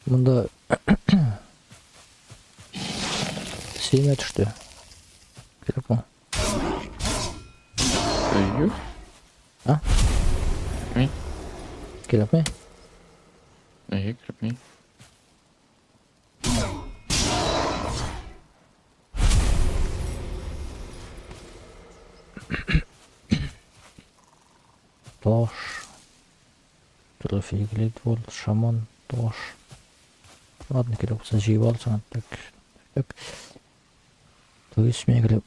Монда семья төште. Керепме? Өйү. А? Ми? Керепме? Кирпми. Таш. Трофей вот шаман, таш. Ладно, керек болса жиып алсаң, так. То есть мен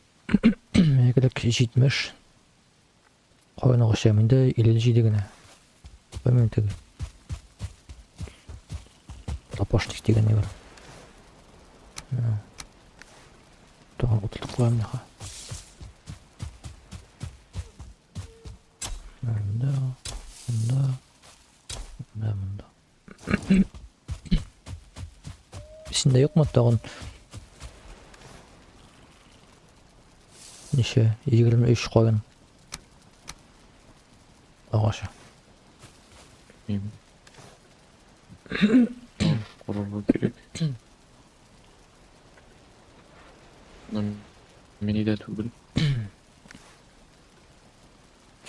керек жетмеш. Коен агачы менде или жиде генә. Поймем теге. Лапашник деген не бар. Тагын утыртып коям нахай. Мында. Синде юкмы тагын? Ничә? 23 коен. Агачы. Корорга керек. Мени дә түгел.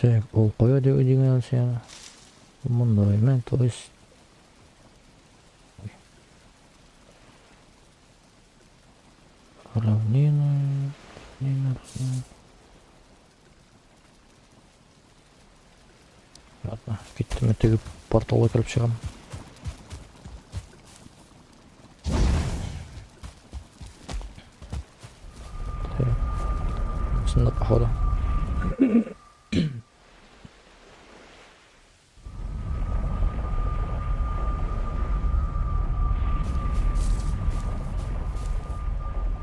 Так, ол коя деген сен. Мындай мен, то есть равнина. Ладно, кеттім, теге порталға кіріп шығам. Сында походу.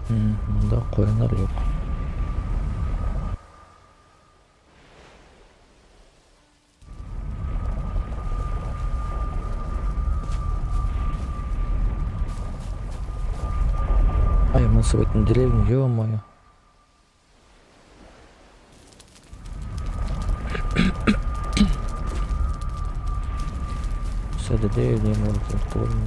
Мында коендар жоқ. Ай, мы с этим деревню, ё-моё. С этой деревней может быть.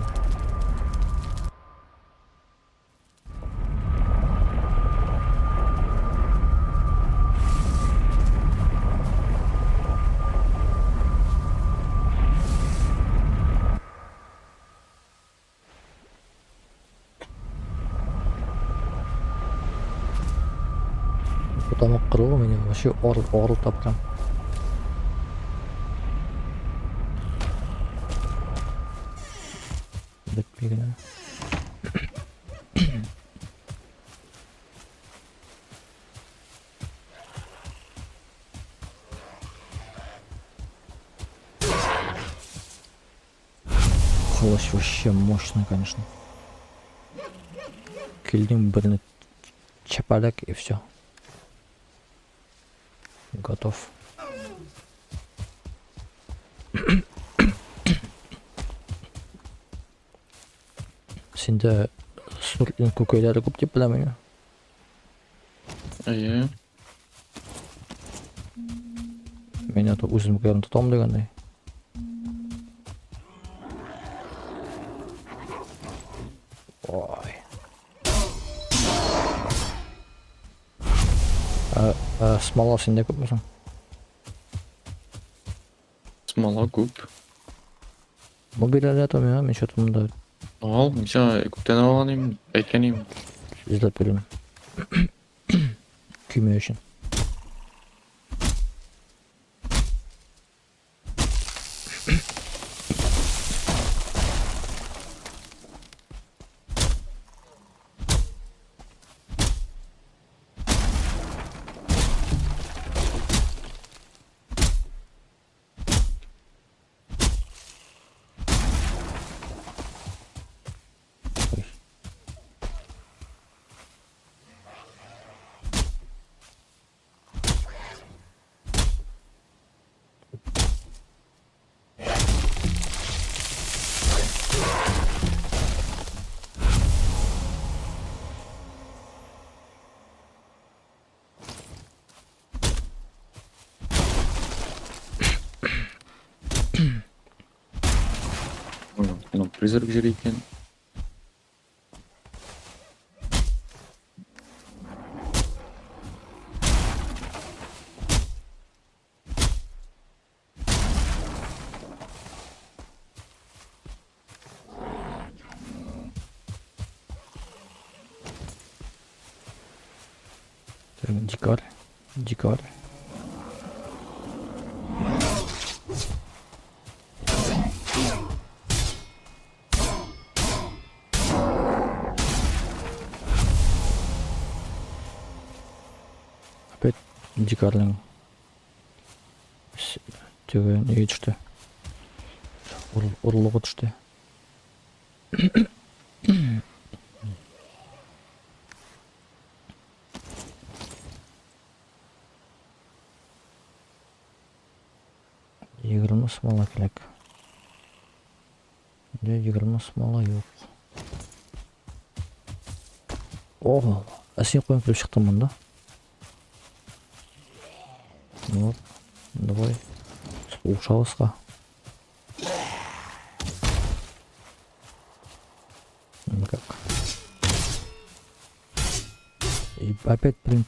Потом кырылу меня вообще орл таптым. Бетпегенә. Кылыч вообще мощный, конечно. Килдим бірні чапалак и все. Готов. Sende sürtlen kökeyleri көп деп bilemen ya. Iya. Men ata özümkerini tutam degende. Vay. Smala sende көп müsün? Смола көп. Bu bir atom ya, men şatımda Al, mesela көптен алған емін, айтқан емін. izlep veriyorum. Küme için. Мынау призрак жер екен. Дикарь. Дикарь. Опять дикарьның тегі неге түсті? Ұрлығы түсті. Егірімі смола келек. Егірімі смола жоқ. Оғы, әсен қойын кіріп шықтым мұнда. Вот, давай. Улучшалось-ка. Как? И опять, блин,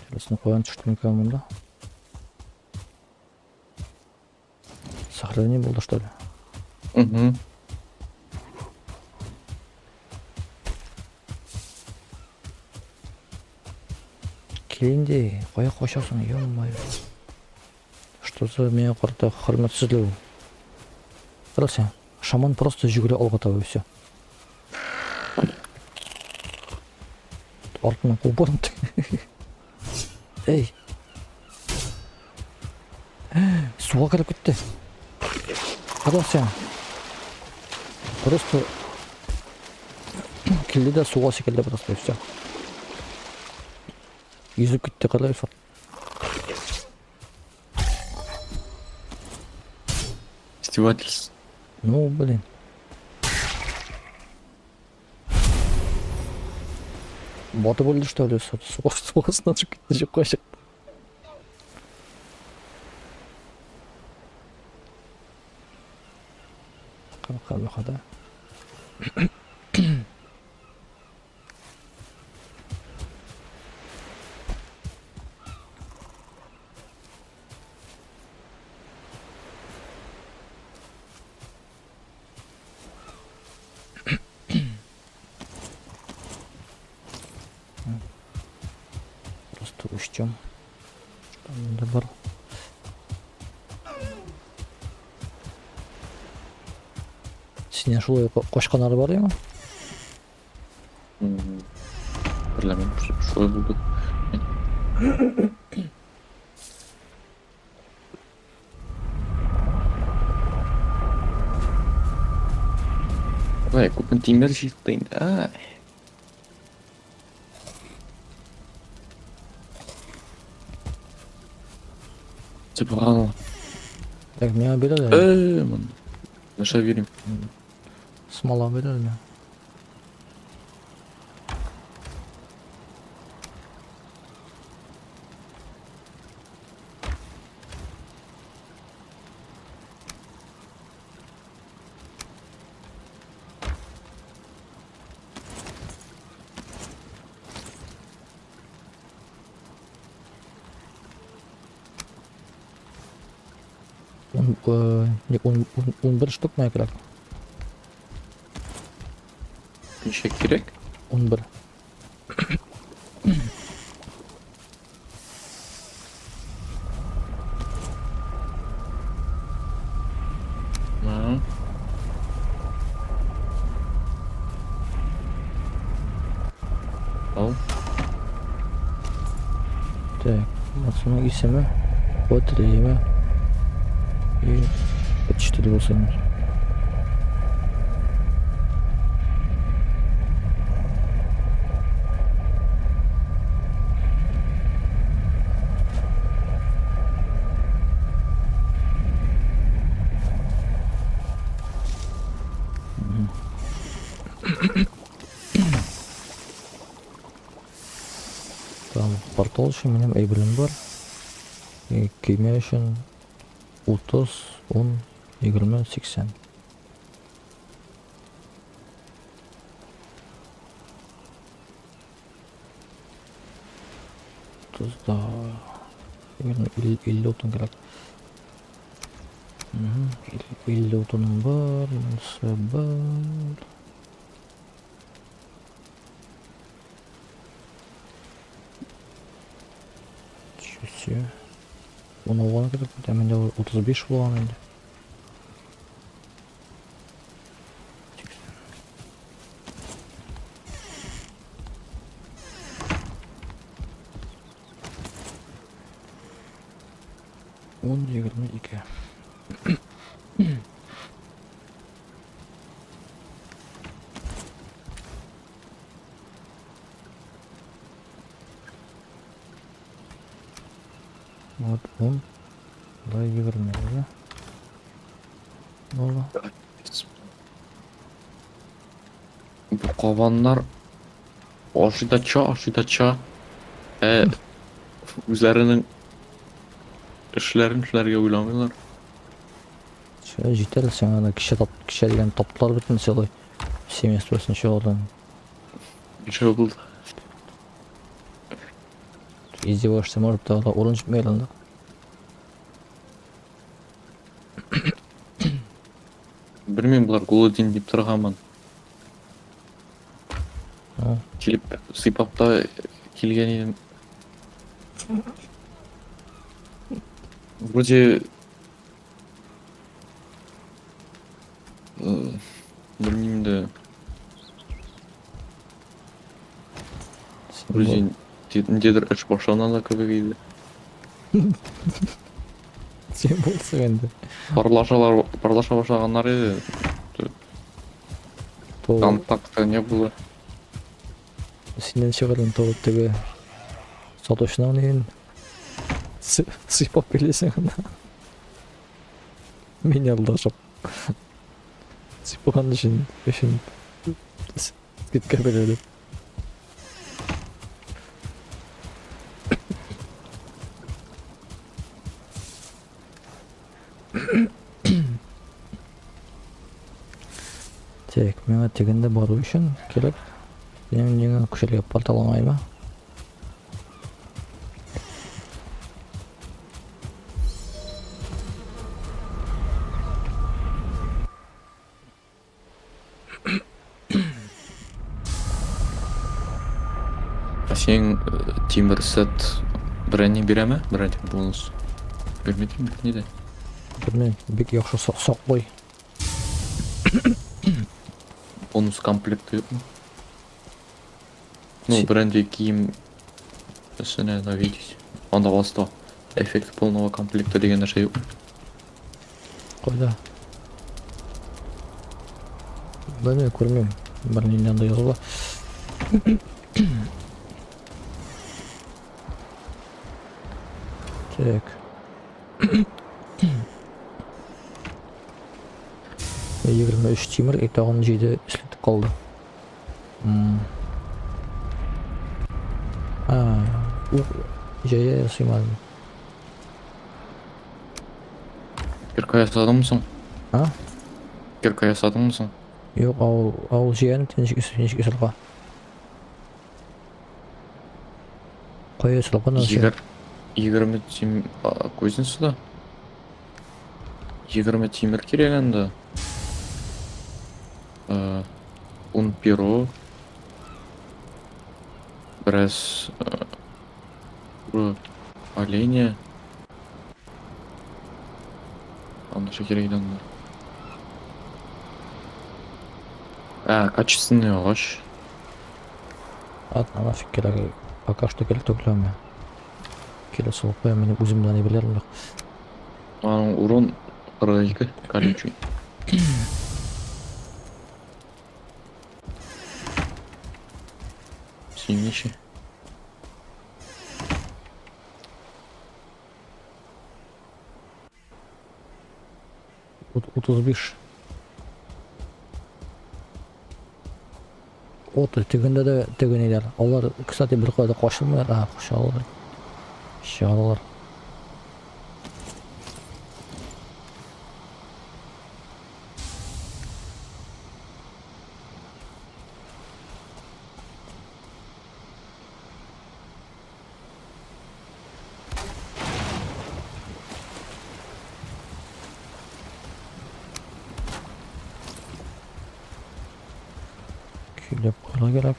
Интересно, план что-нибудь мында? Сохранение было, что ли? Угу. Келинде, қоя қошасың, ё-моё. Что за меня қарта хөрмәтсезлеу? Қарасаң, шаман просто жүгіре алға табы все. Артынан қуып барымды. Эй! Суға кіріп кетті. Қарасаң. Просто келді де суға секілді просто все. Yüzüp gitti kadar ufak. Издевательство. Ну, блин. Боты болды, что ли? Суғасынан шығып кетті, жоқ қойшық. Қамақада. Просто учтем, что надо бар. Сенен шулай қошқан ары бар ема? Білемін, шулай болды. Ой, көпін темір жиықтайын. Subhanallah. Так, меня берели. Man. Наша верим. Смола берели. Он бір штук ма керек? Неше керек? Он бір. Ага. Ал. Так, Матсуна исемі, батареяма и 4 болса емес. Там портал үшін менің әйбілім бар. Күйме үшін 30, 10, 20, 80. Тузда 50 отын керек. 50 отыным бар, мұнысы бар. Все. Оны оған керек, менде 35 болған енді. Он 22. Вот он. Да, верно, да? Ола. Bu kovanlar aşıdaça üzerinin işlerге uylamıyorlar. Şöyle жетер, sen ана кіші деген топтар бітін селой. Семействосын шығардан. Bir şey oldu. Издеваешься, может, да, орын жетмейлін да. Bilmiyorum bular Golodin deyip тұрғанмын. Келіп сыйпап та келген едім. Вроде білмеймін де. Вроде недедір іш баштауынан да көбейді. Сен болса енді. Парлаша баштағандар еді. Контакта не было. Сенен шығардан тоғыттығы сатушынан ең сыйпап келесің ана. Мені алдашып. Сыйпаған үшін кетке береді. Так, меңа тегінде бару үшін керек. Мен күшелге порталамай ма? Сен темір сет брендинг бере ме? Брендинг бонус. Бермейтін не де? Білмеймін, бек яқшы соқ қой. Бонус комплекті yok mu? Ну, бренде киім үстіне наведись. Онда баста эффект полного комплекта деген нәрсе yok mu? Қойда. Білмеймін, көрмеймін. Бірінен анда жазыла. Так. 23 темір, итағын жейді іслетіп қалды. Жая сыймадым. Кирка ясадың мısың? А? Кирка ясадың мısың? Yok, ауыл жияны нешік ісілға. Қой ісілға нөсе. 20 темір... Көзін сұда? 20 темір керек әнді. Un перо. Біраз... Оленя. Анда что керек еді качественный ағаш. Ладно, нафиг керек. Пока что керек төклеу мен. Келесі болып қоя, мен өзімді не білерім жоқ. Аның урон 42 колючий. Сильнейший. Утыз биш. Оты тегінде де тегінейлер. Олар, кстати, бір қойда қошылмайыр. Қошалылар. Шалылар. Küllep kola gerek.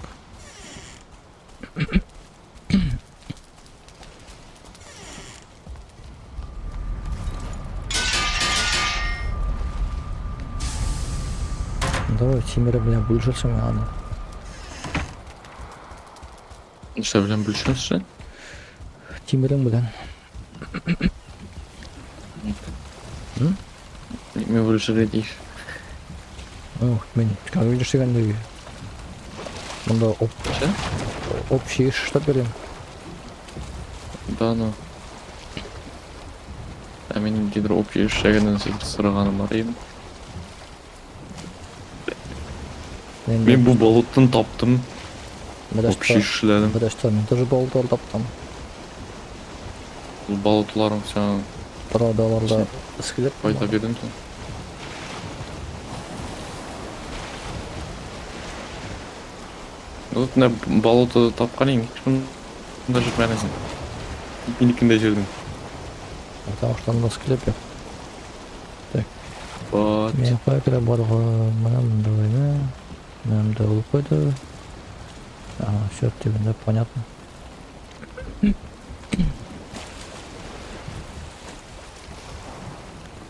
Давай темірі білен бөлшілсің аны. Что білен бүлшінсі? Темірің білен. Мен бүлшіре дейш. Мен как видишь дегенде мұнда общий штаб берем. Да, ну. Мен кейдір общий шәгінен сұрағаны бар едім. Мен бұл болуттың таптым. Общий шіләдім. Мен тоже болуттар таптым. Бұл болуттыларың сән Парадаларда іскілеп пайда бердім сән. Вот на болото тапқан ең, ешкімді жүріп мәнесін. Менікінде жүрдім. Тауыштан да іскілеп ек. Вот. Мен қойкірі барға мұнамды ойна. Мұнамды ұлы қойды. Все, дегенде понятно.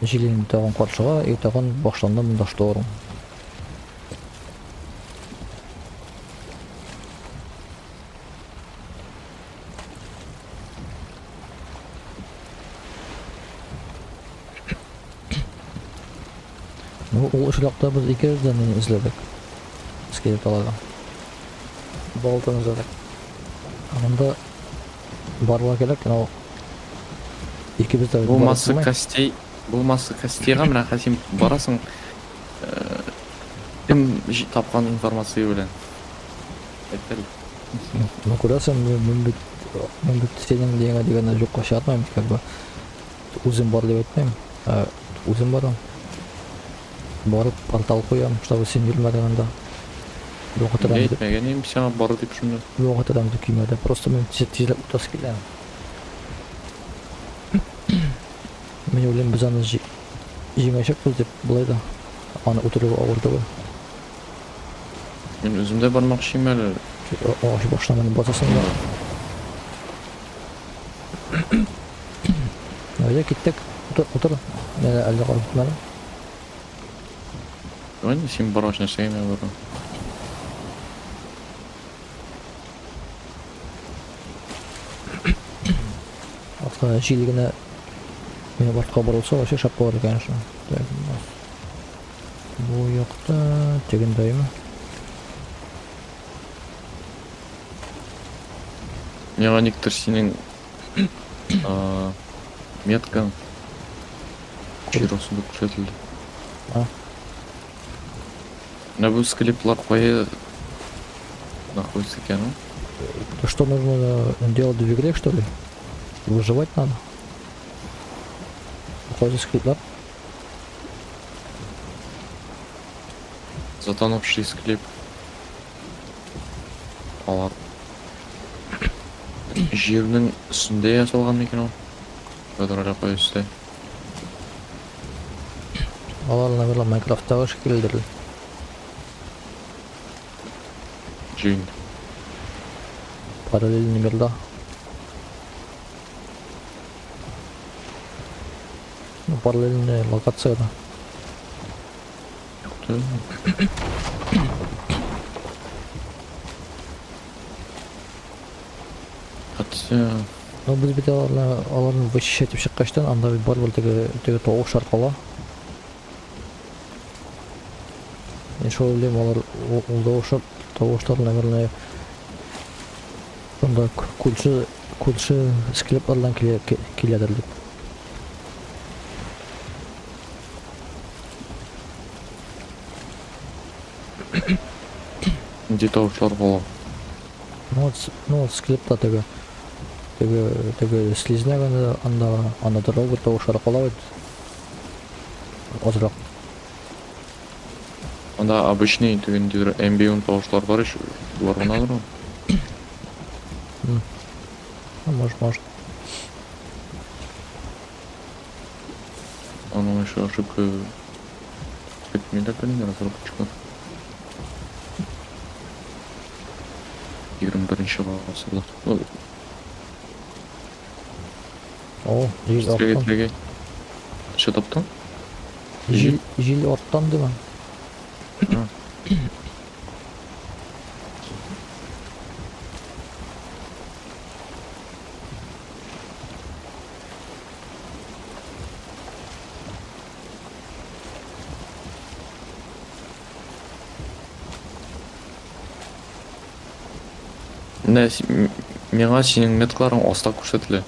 Желені тағын қаршыға, етағын бақшыланда мұнда шторым. Ол ұшырақта біз екеуізден ізледік. Скелет алады. Балтын ізледік. Анында барлығы келек, екеуізді Болмасы костейға мына қасем барасың. Кім тапқан информация білен. Әттәл. Көресің, мен бүт сенің дегені жоққа шығатмайым. Как бы өзім бар деп айтмайым. Өзім барам. Барып портал қоям, чтобы сен жүрмәдің анда. Айтмәген ем, сен бары деп шынды. Жоқ адамды күймеді. Просто мен тезлеп ұтас келем. Мен ойлайм, біз аны жеңешекпіз деп бұлайды. Аны ұтырып ауырды ғой. Мен өзімде бармақшıyım әлі. Ағашы башына мені басасың да. Öyle gittik. Otur. Әлде қалып мәлім. Oyun сен бараш нәрсеге мен барам. Атқа жиілігіне мені бартқа бұрылса, вообще шапқа бар екен шын. Бұл жақта теген дайымы. Мені некоторые сенің меткаң жиросында көрсетілді. Мына бу склеплар кое находится екен? То что нужно делать в игре, что ли? Выживать надо. Какой скрипт, да? Затонувший склеп. Алар. Жернің үстінде жасалған екен ол. Көтеріле қойысты. Алар, наверное, Майнкрафттағы шекелдер. Жүйін. Параллельный мирда. Ну, параллельная локация, да. Хотя... Ну, біз бит аларны вычищать шыққаштан, анда бар бір теге тоғыш арқала. Мен шо ойлаймын, алар ол тоғыштар, наверное, сонда күлші склеплардан келедір деп. Где тоғышлар болу? Ну вот склепта теге слизняк анда дорога тоғыш арқала бит. Озырақ. Анда обычный түгендер MB-ун тоғышлар бар еш, бұлар ғынадыр ол? Может. Оның еще ошибка... Кетмейді әкелін, разработчиклар. 21-ші ғасырда. О, жел орттан. Стрегей. Що таптың? Жел орттан деймін. Меңа сенің меткаларың оста көрсетілі.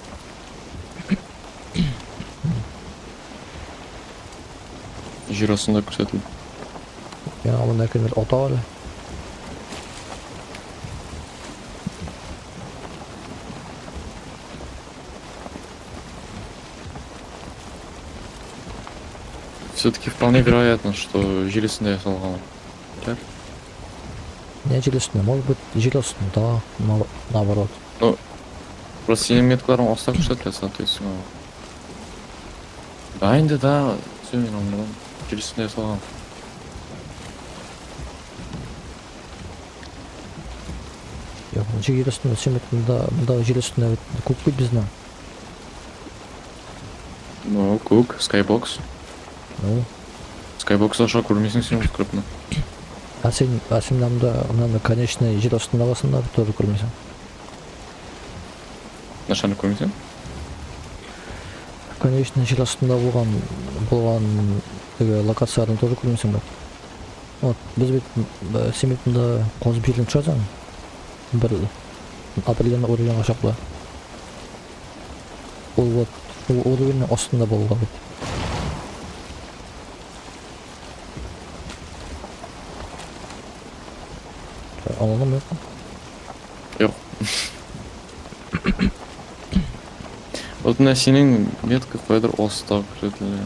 Жер астында көрсетілі. Я мындай көмір ота әлі. Все-таки вполне вероятно, что жер астында жасалған. Так? Не жел үстінде, может быть, жел астында, наоборот. Ну, просто сенің меткаларың оста көрсетілі, соответственно. Да, енді да, все, мен омырым. Жер астында жасалған. Жел үстінде, мұнда жел үстінде көк бит біздің. Ну, көк, Skybox. Ну, Skybox аша көрмесің сен өз крупно. а сен мынаны конечный жел астындағысында тоже көрмесің. Нашаны көрмесің? Конечный жел астында болған локацияларын тоже көрмесің ба? Вот, біз бит сен бит мында қозып жерден шығасың. Бір определенный уровеньға шақла. Ол вот, уровеньнің астында болуға бит. Алғым yok. Yok. Вот на сенің метка қойдыр оста көрсетілі.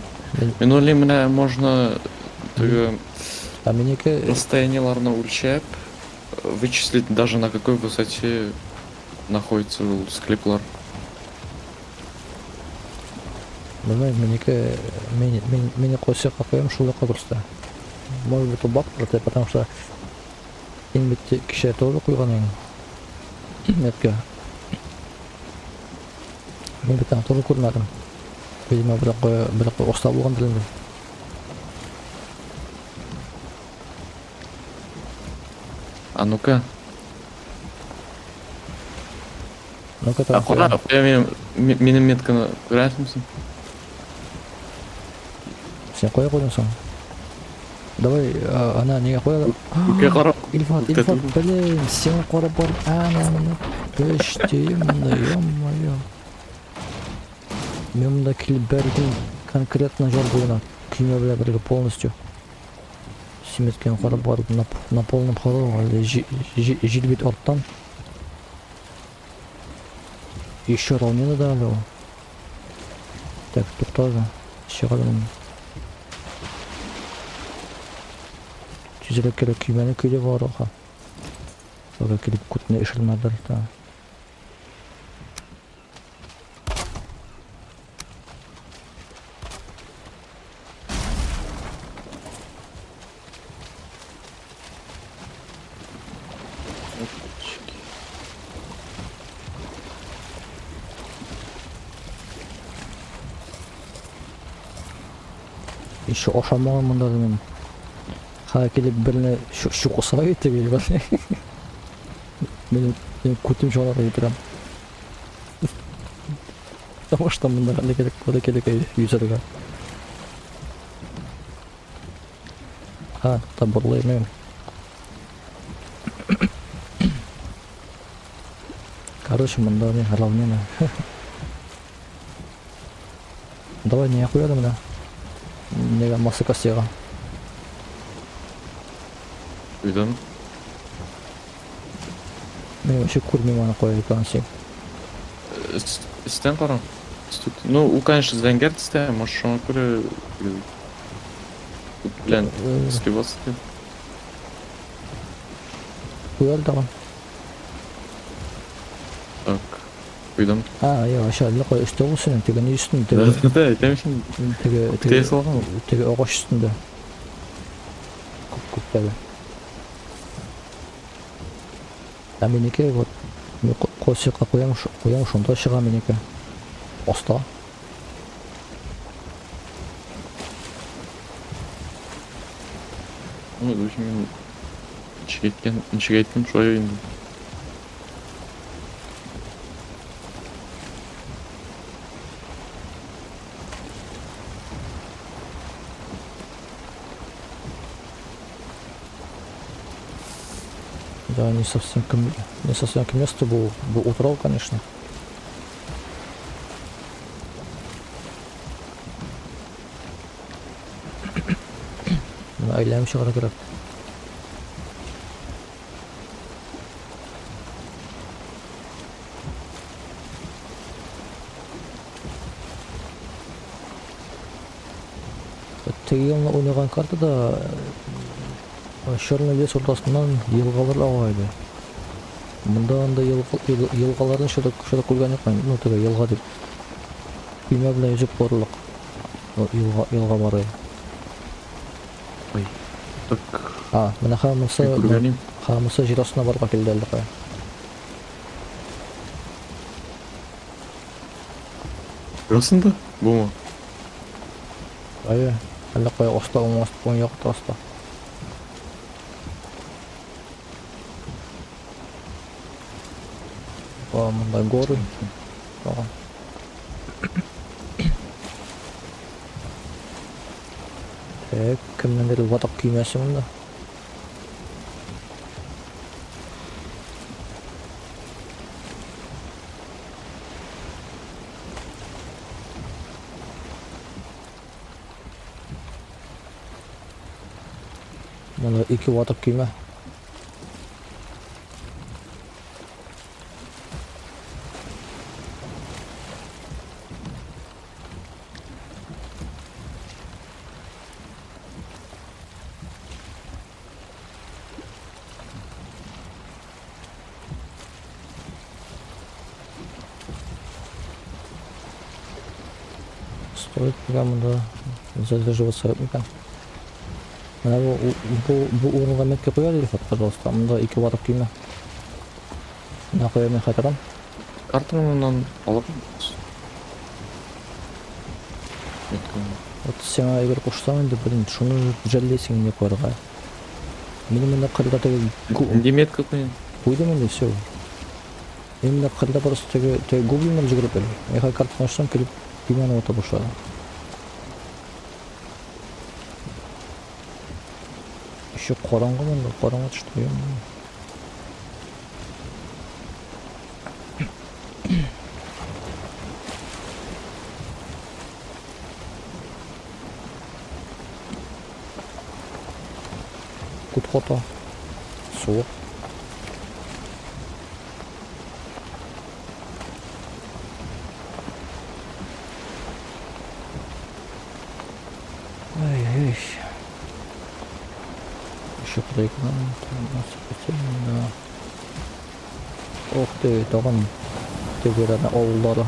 Мен ойлаймын, мына можно А менікі расстоянияларына өлшеп, вычислить даже на какой высоте находится склеплар. білмеймін, мені қойсақ қойым шулы қойырсты. Может быть, ол бак тұрды, потому что ең бетте кіші тоже қойған ең метка. Мен беттен тоже көрмәдім. Видимо, бірақ оста болған ділінде. А ну-ка. Ну-ка, А қора, менің метканы көрәсің сен? Сен қоя қойдың соң. Давай, ана неге қояды? Көке қара. Ильфат, блин, сен қора бар, ана, іштейім мұнда, ё-моё. Мен мұнда келіп бәрін конкретно жар бойына күйме біле бірге полностью. семеткен қарап барып на полном ходу әлде жил орттан. Еще равнина дали ол. Так, тоқтады. Шығадым. Тезірек керек күймені көйле бар оға. Sonra келіп күтіне ішілмәдір. Еще ошамаған мұндады мен. Ха келіп біріне шу қосыға кетті келіп бар. Мен күтім жоғаларға етірем. Потому что мұнда қандай керек, қода керек юзерға. Ха, та бұрлай мен. Короче, мұнда не равнина. Давай не қоядым да. Неге масы кастеға. Үйден? Мен вообще көрмеймін ана қояды екен сен. Істен қарам. Ну, у, конечно, зәңгер істе, может, шоңа көре... Блин, істебасы де. Қояды даған. Так, үйден. Я вообще әлі қой үсті ол сенің, теге не үстінде? Да, айтамын тез салған. Теге оғаш үстінде. Көп бәлі. Менеке, вот, мен қосиққа қоям, шонда шыға менеке. Оста. Ну, в общем, мен ншіге айттым, шоя енді. Да, не совсем к месту был утрал, конечно. Айлам шығара керек. Тегелні ойнаған картада Черный лес ортасынан елғалар ағайды. Мұнда анда елғалардың шода көрген екен. Ну, теге елға деп. Күйме білен үзіп қорылық. Елға бары. Ой, так... Мына қамысы жер астына барға келді әлді қай. Расында? Бұл ма? Әлді қай оста оңасты, оң яқты оста. Мұнда горы. Кімнен деді ватақ күймесі мұнда? Мұнда 2 ватақ күйме. Стоит мұнда задерживаться екен. Мына бұл орынға метке қояды Рифат, пожалуйста. Мұнда 2 ватақ күйме. Мына қоя мен қайтарам. Картонынан алып. Вот сен егер қошсаң енді білін, шуны жәлдейсің не қойырға. Мен мұнда қырда теге... Нде метка қойын? Қойды менде, все. Мен мұнда қырда просто теге гоблинлер жүгіріп әлі. Егер картон ашсам келіп күймені ота бошады. Еще қораңғы мұнда, қораңғы түшті қойым. Кутхота. Суық. Ай-ай-ай. Еще проиграл. Да. Ох ты, тағын тегераны ауылдары.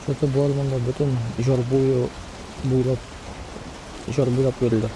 Что-то Борманда бүтін жар буйлап берілді.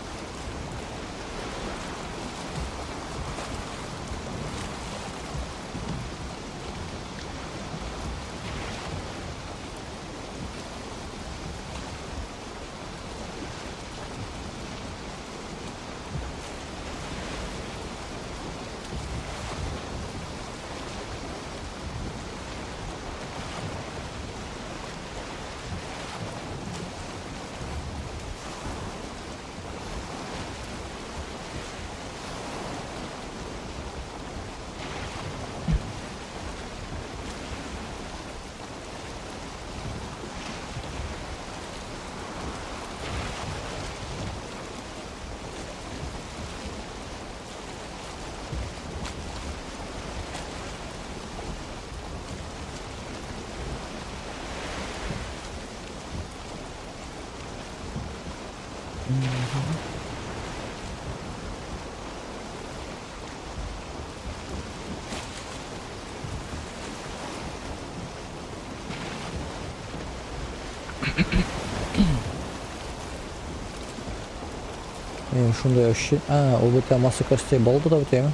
Şunda yoshi. O bu ta masa kostey bo'ldi da bitaymi?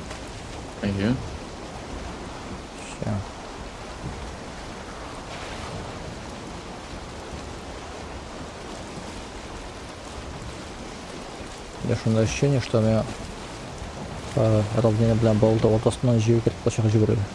Iya. Всё. Я шундай ощущение, что меня равнение bilan bo'ldi o'rtasidan jiga kirib qolishga yuguradi.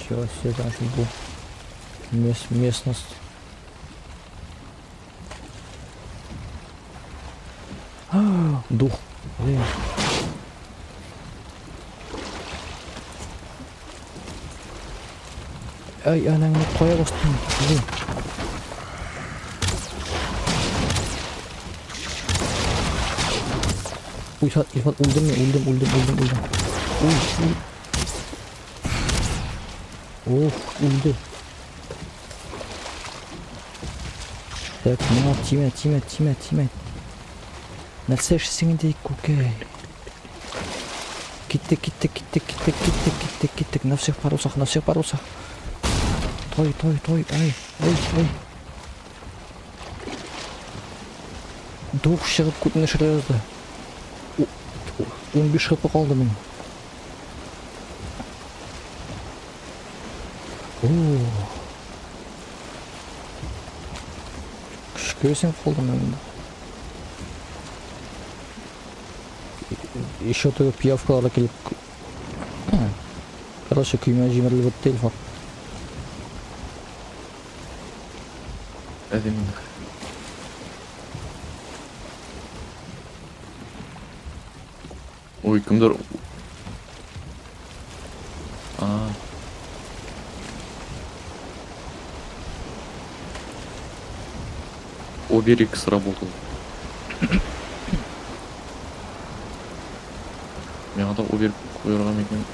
Ничего себе, там же был местность. Дух. Блин. Ай, анаңны қоя бастым. Блин. Ой, Илфат, өлдім. Ой. Ох, öldü. Так, мына тиме. Нәрсе ішсің дейік, көке. Киттік. На всех парусах. Той, ай. Дух шығып көтіне шырғызды. 15 хп қалды мен. Күшкесен қалды мен. Еще только пиявкалар келіп. Короче, күйме жеміріліп өтті телефон. Әдемі. Ой, кімдер... Оберег сработал. Маған да оберег қойырған екен.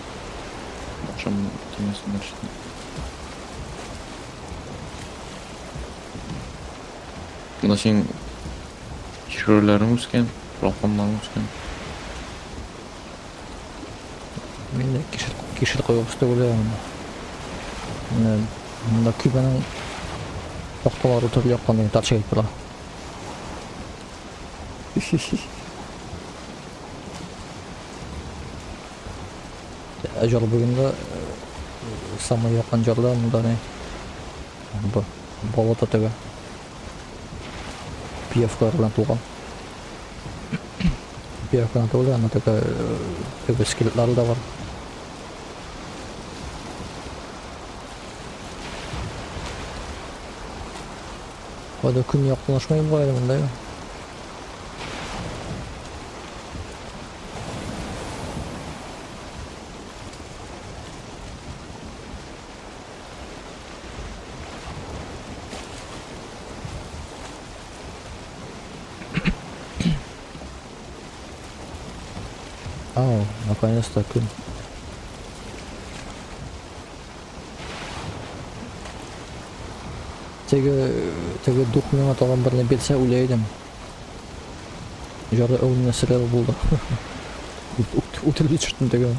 Ақшам темесін нәршетін. Мына сен кешірілерің өскен, жалпанларың өскен. Мен де кешір қойып үсті ойлаймын. Мұнда Кубаның тоқталары түрлі яққан деген тарчы айтып бұра. Жол бүгінгі самай яққан жолда мұнда не болота төге пиявкалардан туған. Пиявкадан туылды, ана төге скелетлары да бар. Ода күн яқтылашмай бұғайды мұндай. Ау, наконец-то күн. Теге дух меңа тағам біріне берсе өлейдім. Жары өңіне сірел болды. Утілбет жүрттім теге.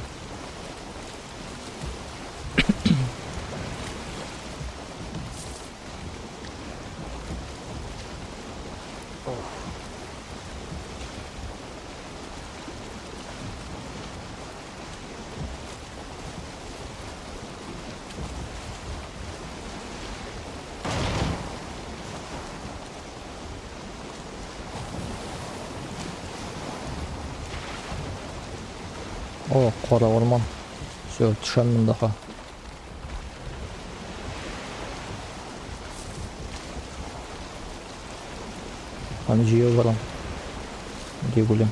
О, қора орман. Все, түшем мұндаға. Аны жүйе барам. Деп өлем.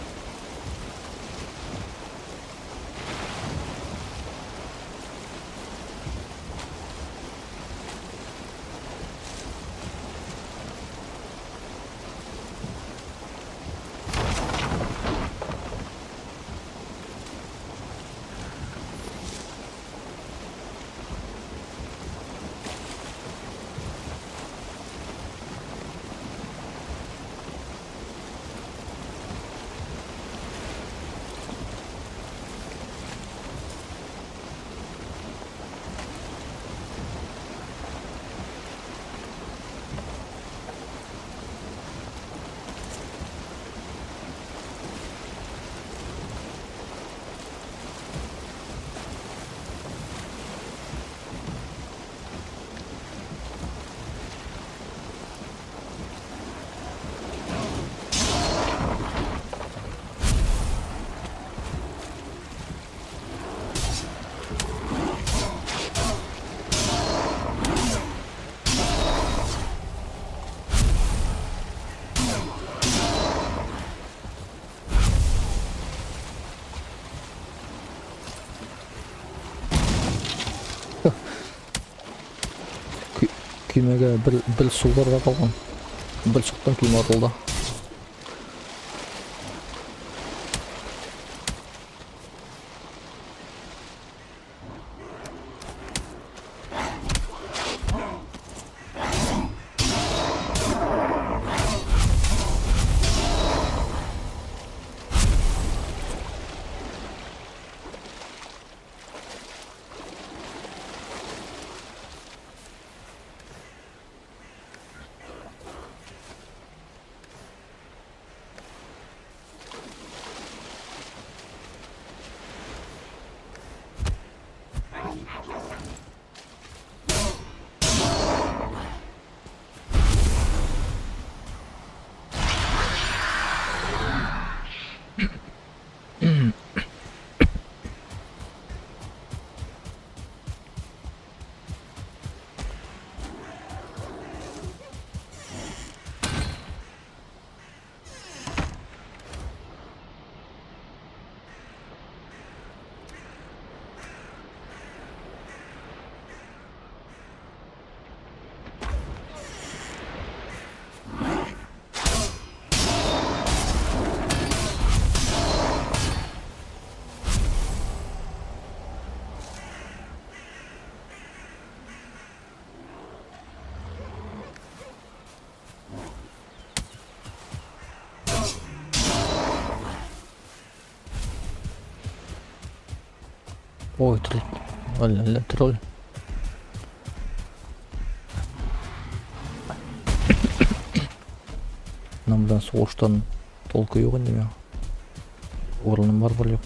Күймеге бір суларға қалған. Бір шықтан күйме атылды. Ой, тролль. Намдан соғыштан толкы yok енді мен. Орыным бар жоқ.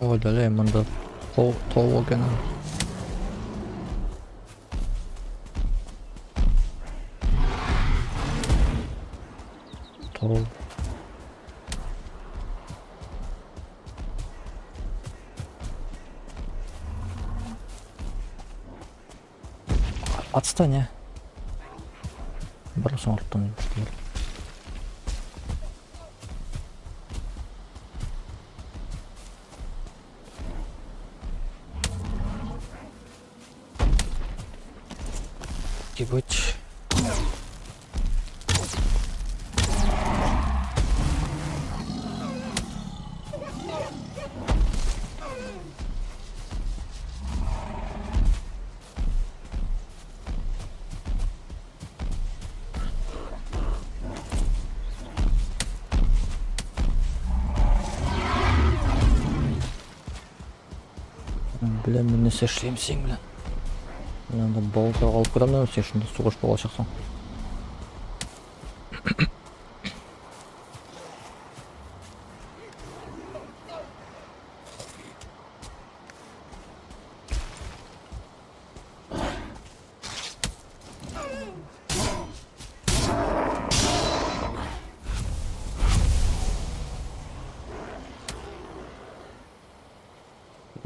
Ой, дәлей, мұнда тау екен. Тау. Отстань, а. Барасың арттан. Ебать. Бля, мен не сешлемсең, бля. Надо балта алып кірамын, сен шында суға шпала шықсың.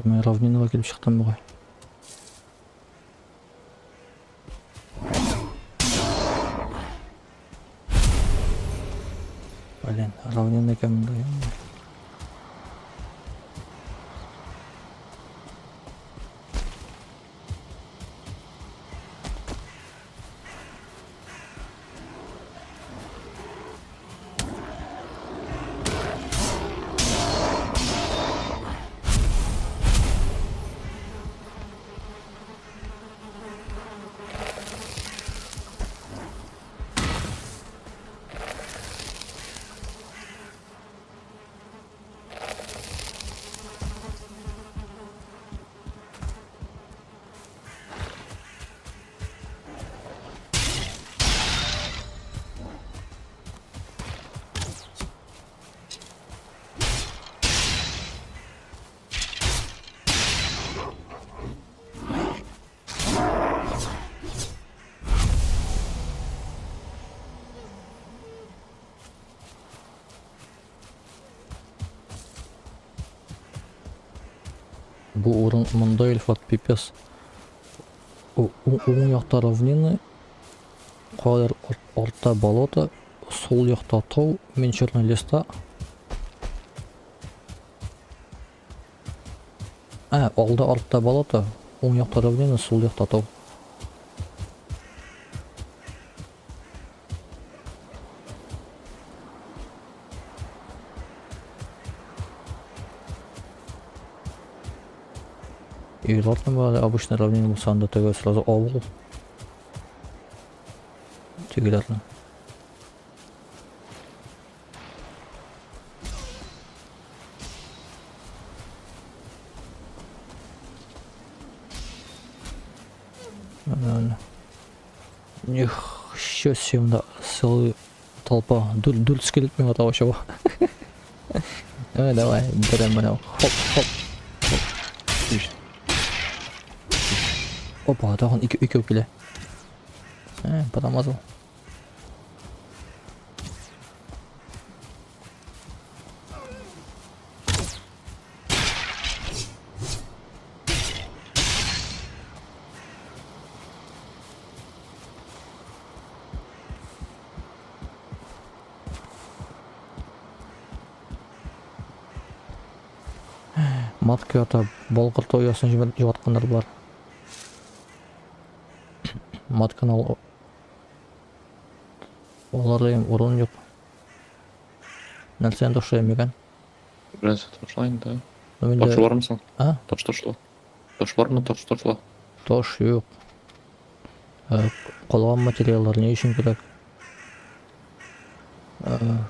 Мен равнинаға келіп шықтым ғой. Блин, равнина кәмінде. Бұл орын мұнда эльфат пипес. Оң жақта равнина, қойлар орта болото, сол жақта тау, мен черный леста. Алда орта болото, оң жақта равнина, сол жақта тау. И ладно, было обычно равнение Мусанда ТВ сразу овал. Тигрятно. Нормально. Ничего себе, да, целая толпа. Дуль скелет мимо того чего. Давай, берем его. Хоп. Опа, тағын екі келе. Подамазыл. Матка ата болғыр тоясын жеватқандар бар. Матканы оларға орын жоқ. Нәрсені тоқшайым екен? Біраз тоқшылайын, да. Топшы бар мысың? Топшы тоқшылы. Toş var mı? Toşla. Toş yok. Kolgan materiallar ne için gerek?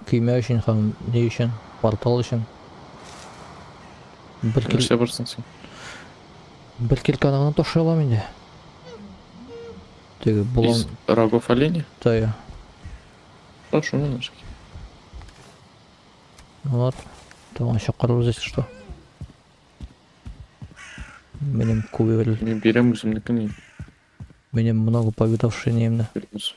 Kıyma için hem ne için? Portal için. Нәрсе барсың сен? Bir kil kanalına toş alam indi. Tegi Из bulan рогов оленя? taya. Хорошо, не ножки. Вот. Tamam şakarız işte что. Benim кувер, Мен берем өзімдікін benim много повидавший немді. береміз.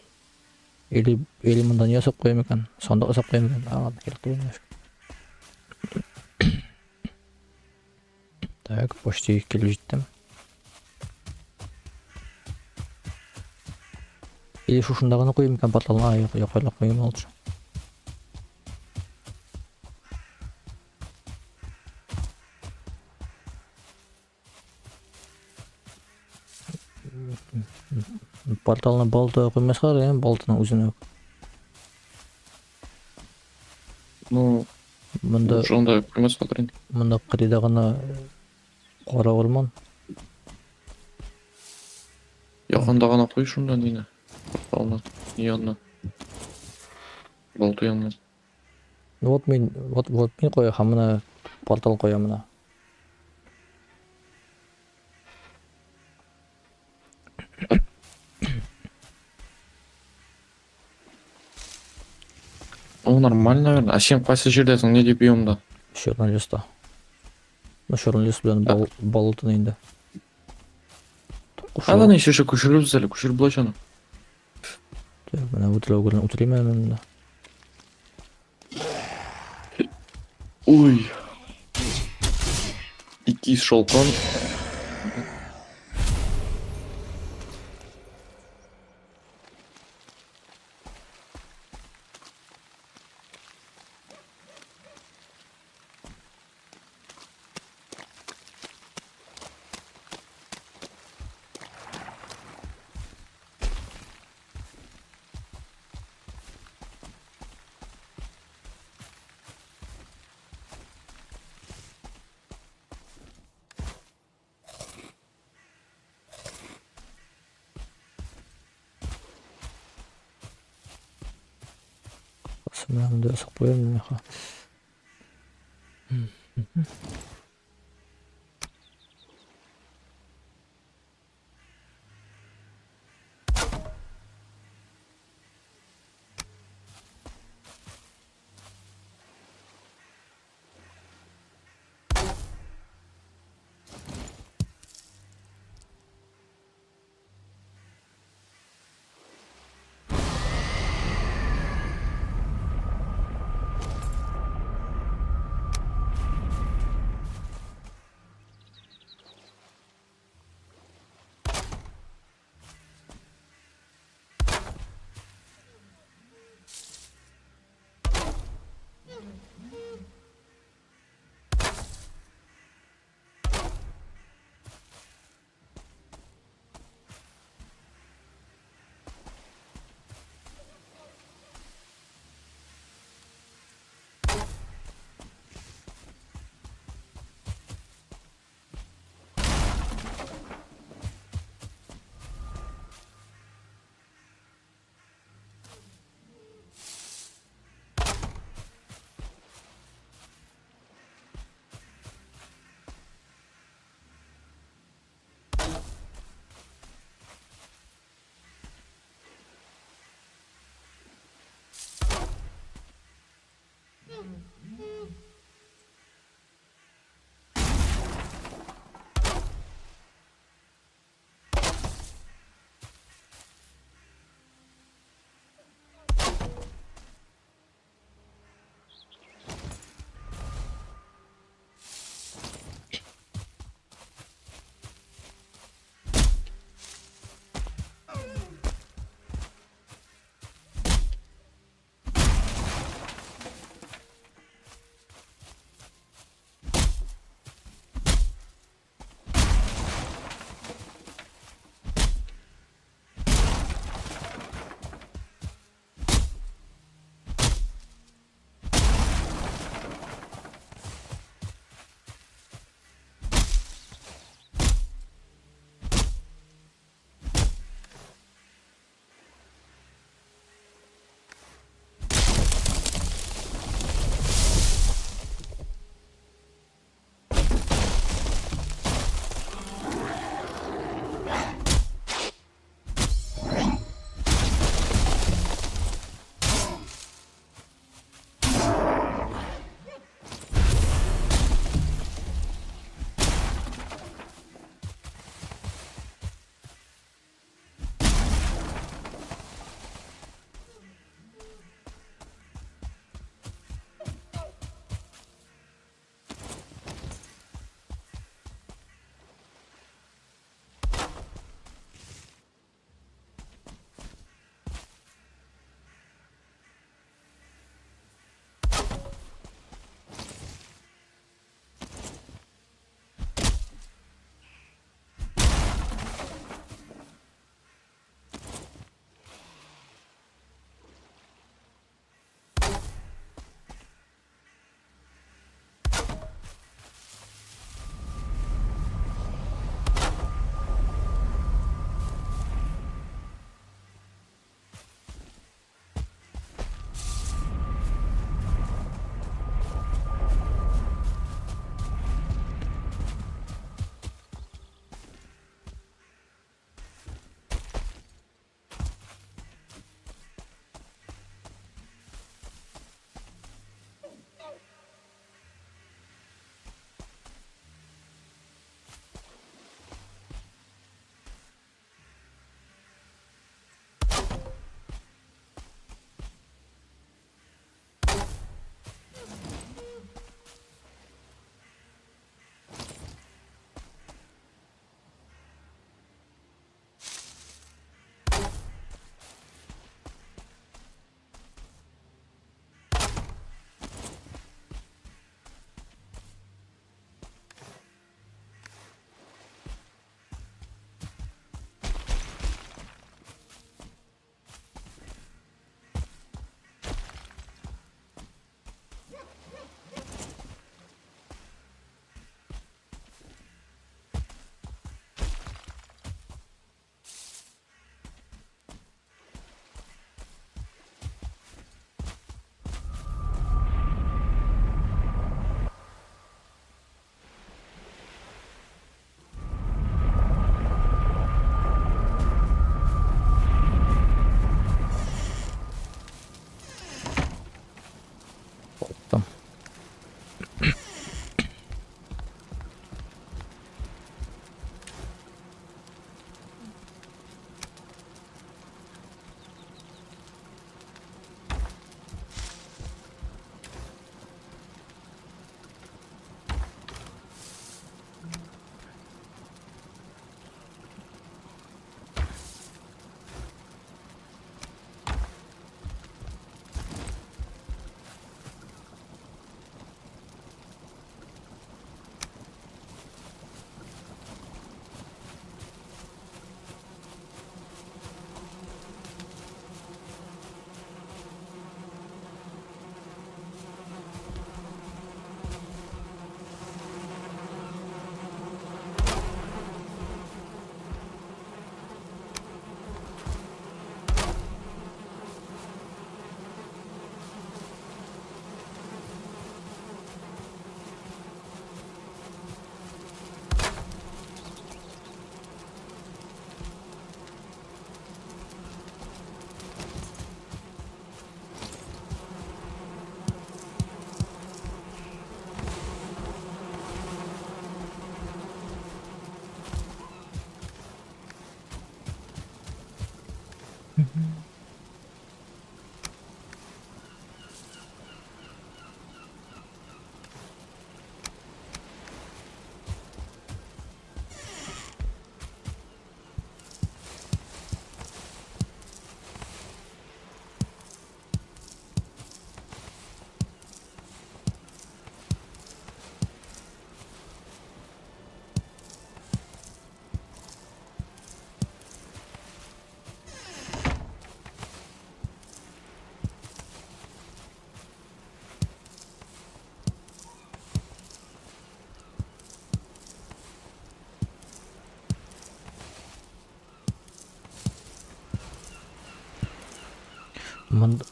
Или мында не жасап коем екен? Сондық жасап коем екен? Ладно, керек болмай. Так, почти келіп жеттім. Или шушындағаны коем екен порталына? Yok ойлап коем алшы. Порталына балта коймас кар, балтаның өзүнө. Ну, Мында жонда қоймас қалдырын. мында кырыйда гана кора болмон. Яқында ғана қой шунда нені. Порталына. Не янына. Болту янына. Вот мен коем, мына портал коем мына. О, нормально, наверное. А сен қайсы жердесің? Не деп биомда? Шорный листа. Ну, шорный лист белән болотын инде. Ала не шеше көшіріп әлі, көшіріп бұлай жаны. Менә үтеләү менә. Ой. Икис шолпан. Менә дә сак коем меха.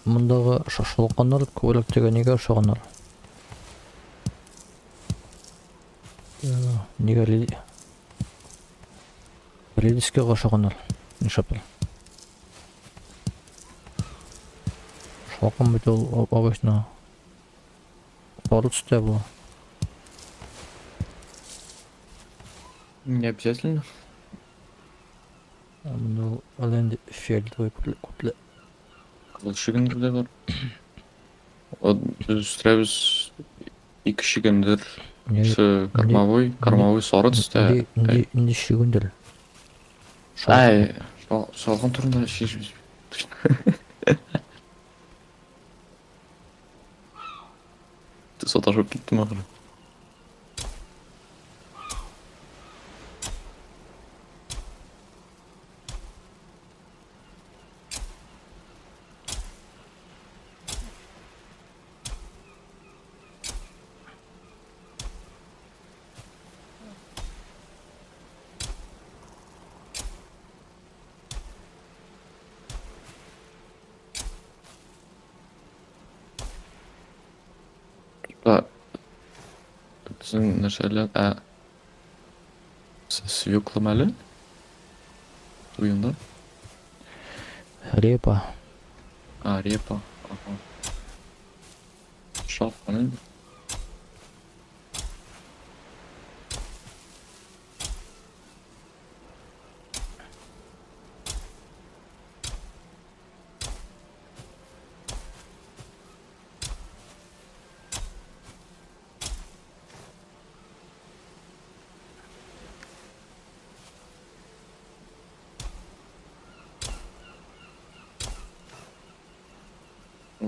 мындағы шашылғандар көйлектегенеге ошоғандар. Неге редиске ошоғандар. Нишапыл. Шалқын бит ол обычно сары түсте бұл. Не обязательно. Мында ал енді фиолетовый купле. Кылшыгындыр да бар. Біз сұрайбыз екі шигендер. Кормовой сары түсте. Инде шигендер. Ай, салған турында шешіміз. Ты саташып кетті ма қыры? Біздің нәрселер свекла мәлі? Уйында? Репа. Репа. Шалқаны.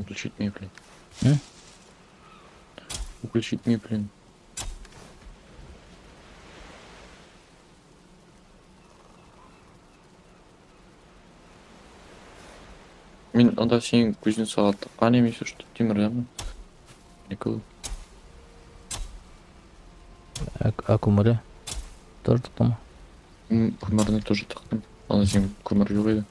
Включить меплин. Включить меплин. Мен анда сен кузнецова тыққан емес что темірдемін. Николай. Көмірі тоже тықтым. Көміріне тоже тықтым. Анда сен көмір жоқ еді.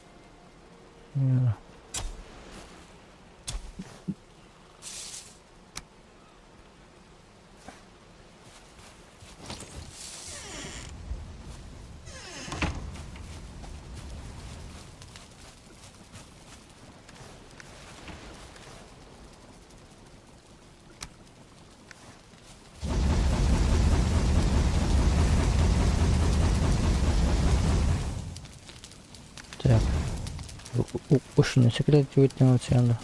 Так. Ушыны секрет өттен өтсе анда.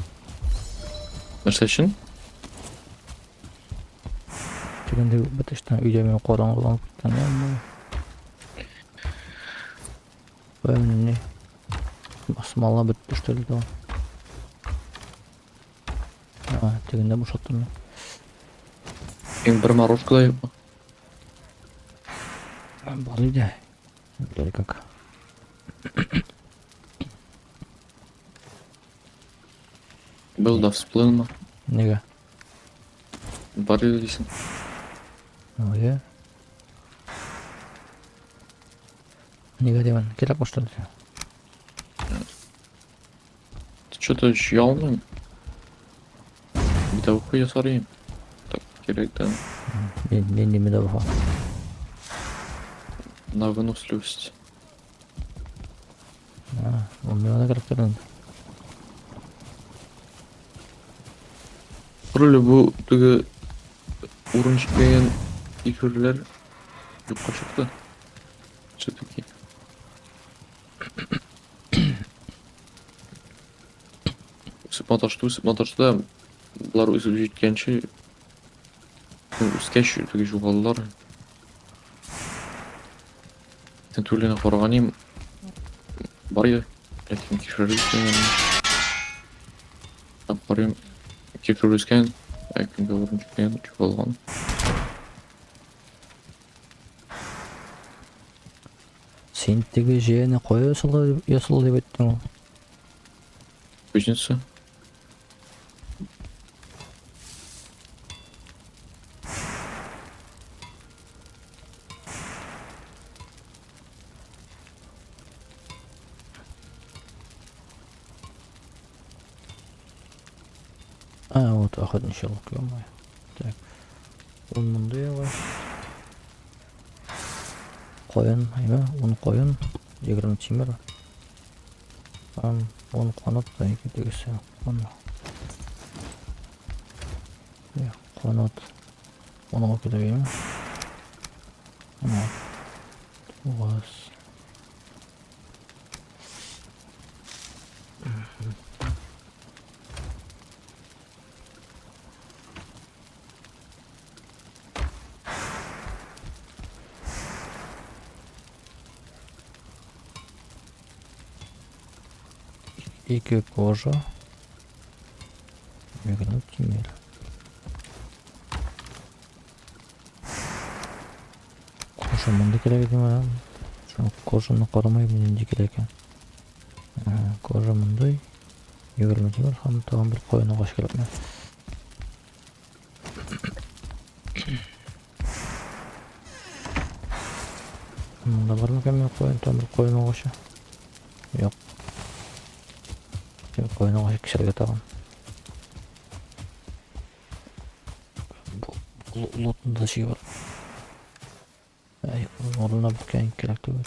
Нәрсе үшін? Дегенде бітіштен үйде мен қораңғыланып кеткен не? Смала бітті что ли да? Дегенде бұшаттым. Ең бір морожка дайып па? Бар үйде. Или как? Был да всплыл ма? Неге? Бар еді дейсің. Е? Неге деймін? Керек қошты дейсің? Ты что-то жия алмайм. Медовуха жасарайым. Так, керек да. Мен не медовуха. На выносливость. Ол мені керектерін. Құрылы бұл түгі урын жетпеген эфирлер жоққа шықты. Все-таки. Үсіп маташты да бұлар өсіп жеткенше үскәш түгі жоғалылар. Сен төлені қорған ем бар еді. Әткен кешірі өскен. Апарым кешірі өскен. Әкімге орын жеткен жоғалған. Сен теге жиені қой есілі деп еттің ол. Кузнецы. А, вот охотничий щелк, ё-моё. Так. Он мындай ага. Коюн, эме? 10 коюн, 20 темир. 10 канат да эки дегиси. Канат. 10 кетебейби? Тугас. Эки кожа. 20 темир. Кожа мындай керек экен. Кожаны карамайм эмне керек экен. Кожа мындай. 20 темир һәм тагын бер коюн агаш керек. Мында бар мекен мен коюн, тагын бер коюн агашы? Жок. Коюн агашы кишерге тагын. Бул лотунда şey бар. Орнuna bakayım керек түгел.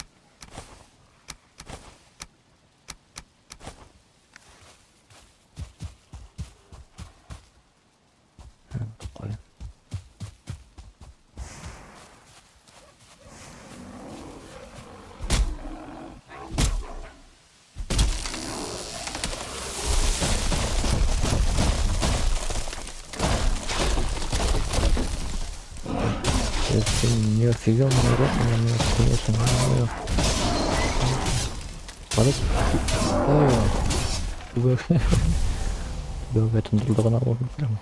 Коюн. Ты не офигел, мой рот, не конечно, не Падать? Ой, тебя в этом другого уровня прям.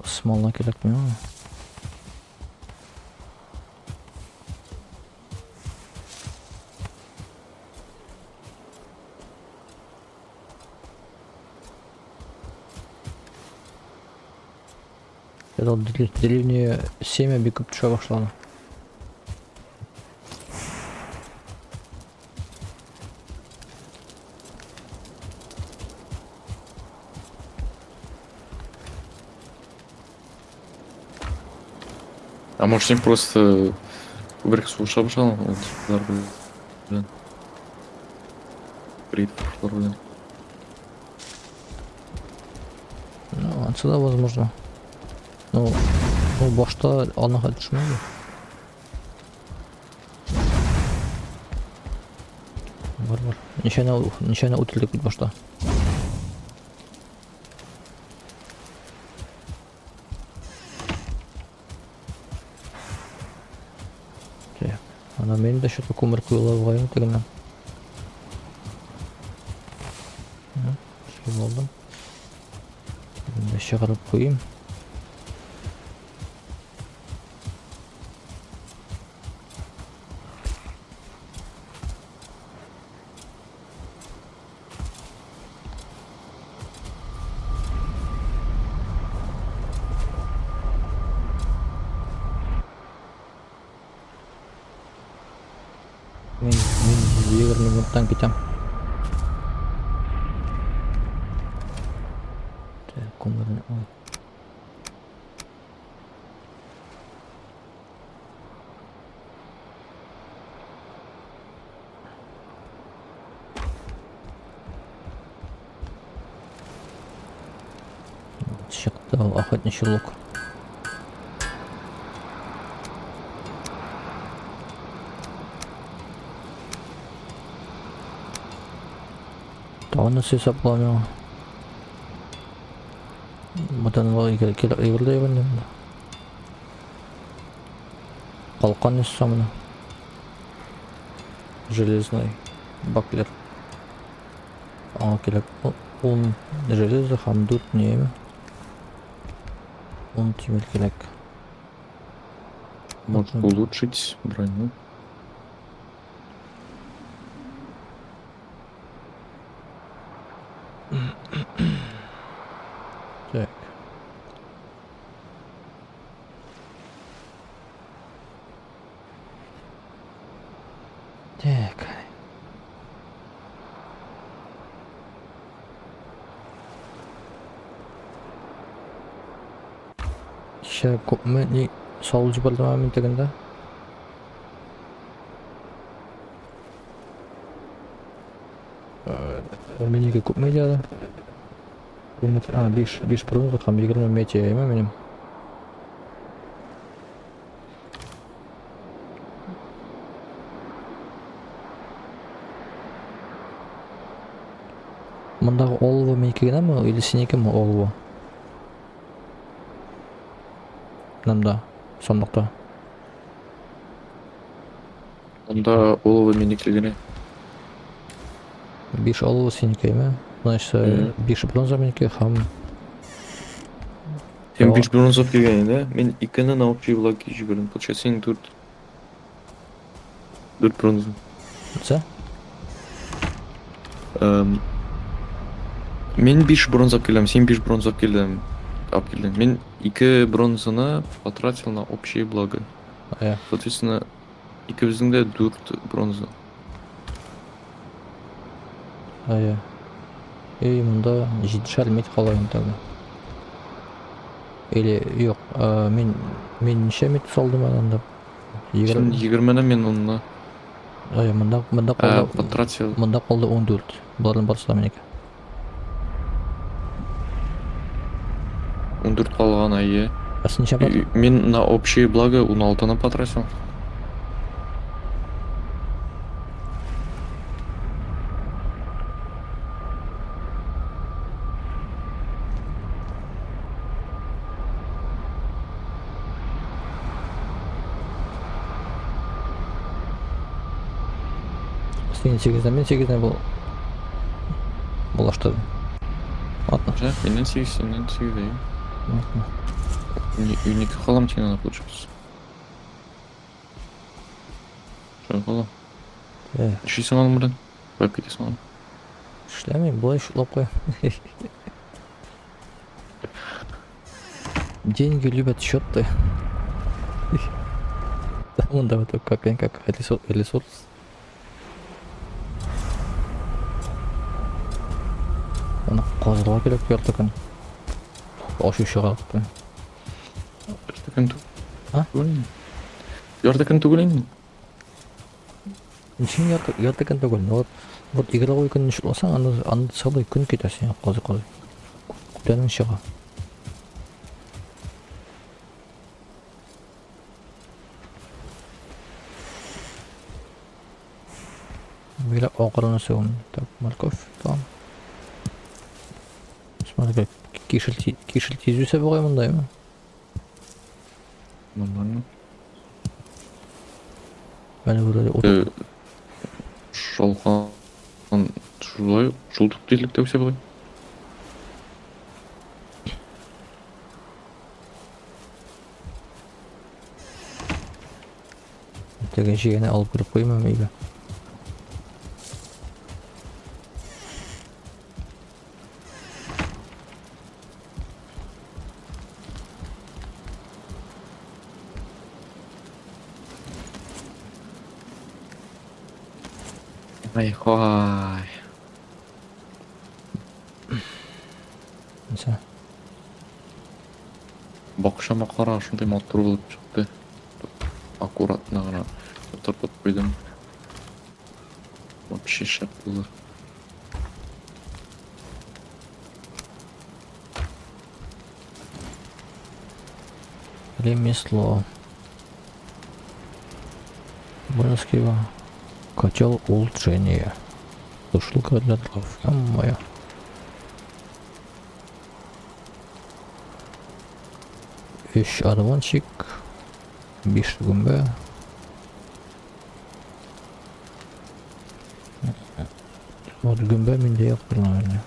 Смола керек mi? Это деревня семя бекіп түше башлады. А может им просто выбрать суша башал? Блин. Брит, блин. Ну, отсюда возможно. Ну башта анаға түшмейді. Бар. Нечайна утілдік бит башта. Ана мен де что-то көмір құйылып қойып дегеннен. Şey oldu. Ben de шығарып қойayım. Мен 20 минуттан кетем. Так, көмірін ой. Шықты. Ал охотничий лук. Тауны сесап ламең. Бұдан ол егілді ебінде мұнда. Қалқан есі самыны. Железный баклер. Аңа келек. Он железо хамдут неме. Он темір келек. Может улучшить броню. Так. Так. Ще көпме не салып жібердім мен тегінде. Менеге көпме деді. 5 бронза һәм 20 метия еме минем. Мындағы олова менеке генеме или синеке ме олова? Намда, сондықта. Онда олова менеке гене. 5 олова синеке еме. Значит, 5 бронза менеке һәм Сен 5 бронза келген, да? Мен 2-ні общий влаги жібердім. Получается, сен 4 бронза. Це? Мен 5 бронза келдім, сен 5 бронза келдім. Мен 2 бронзаны потратил на общее благо. Соответственно, ikimizдің де 4 бронза. Ей, мұнда 7 мет қалайын тағы. Или, жоқ, мен неше мет салдым ананда? Сен 20-ні мен онына Мұнда қалды потратил. Мұнда қалды 14. Бұлардың барысында менеке. 14 қалған айы. Неше барды? Мен на общее благо 16-ны потратил. Сен 8-ден мен 8-ден бұл аштадым. Ладно. Жак, менен 8, сенен 8 дейм. Уник қалам тен ана получается. Что қалам? Үшейсің алым бірден? Қойып кетесің алым. Шламейм, былай шулап қой. Деньги любят счеты. Он давай только как ресурс. Аны қозғала керек бертікен. Ашушы қалыпты. Ертікен А? түгілейін. Ертікен түгілейін. Нешін ертікен түгіл. Вот игровой күн шыласаң, аны салай күн кетесің қозы. Күтенің шыға. Böyle окрыны сегодня. Так, морковь там. Смотри, как кишель тизюсе богай мындай ма? Нормально. Бәлі көреді. Шалқан шулай жылдық делік деп сөй болай. Деген жегені алып көріп қойма мейбі. Ай. Несі? Бақшама қара шындай мотор болып шықты. Аккуратно ғана тұртып қойдым. Вообще шақ болды. Ремесло. Выносливо. Котел улучшения. Сушилка для дров. Моя. Үш одуванчик. 5 гүмбе. Вот гүмбе менде yok наверное.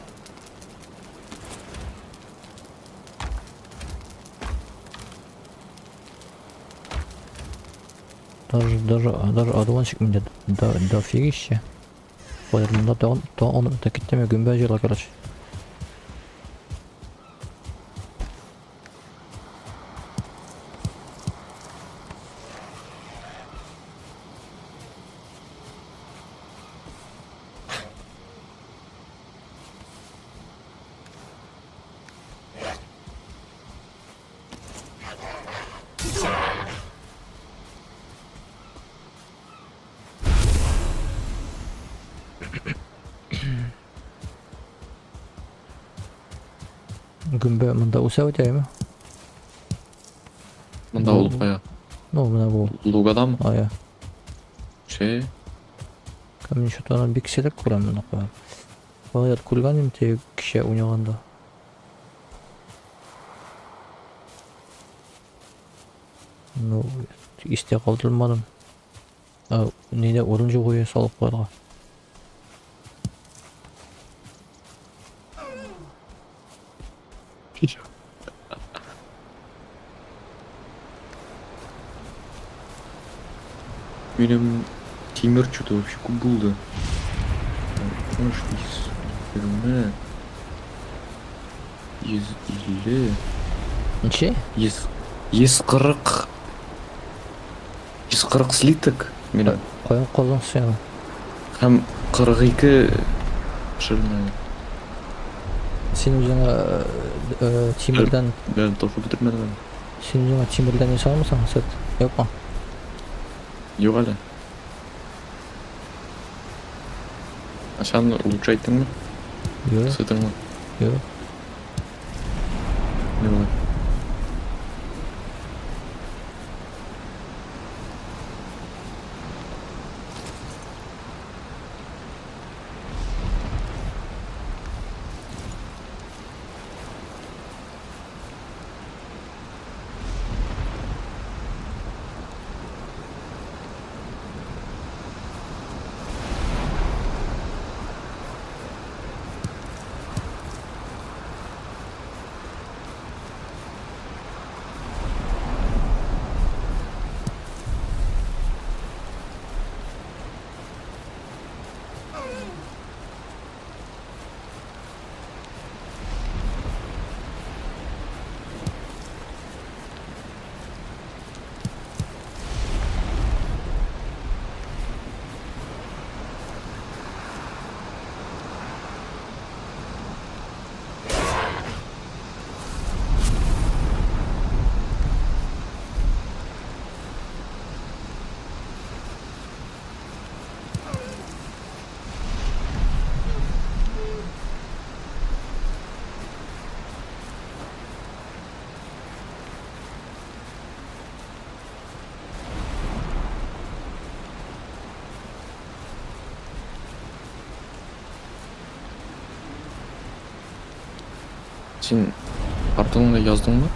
Даже одуванчик менде дофигища. Поэтому то он такие темы гүмбе жила, короче. Гүмбе мында үсә өтәйме? Мында ул кая? Ну, менә бу. Лугадамы? Ая. Ше. Камин что-то аны бик сирәк күрәм моны кая. Балаят күргән идем теге кеше уйнаганда. Ну, истә калдырмадым. Нидә урынчы куя салып куярга. Benim Timur что-то вообще кубулда. Может, из 140 слиток менің Каян калдың сен? һәм 42 пішірілмәді. Сен өзіңа Тимирден Бәрін тошу бітірмеді. Сен өзіңа Тимирден не салмасаң, сәт? Yok mu? Yok әлі. Сен улучшайттың ма? Yok. Сытың ма? Yok. Не болады. Сен картаңда яздың ба?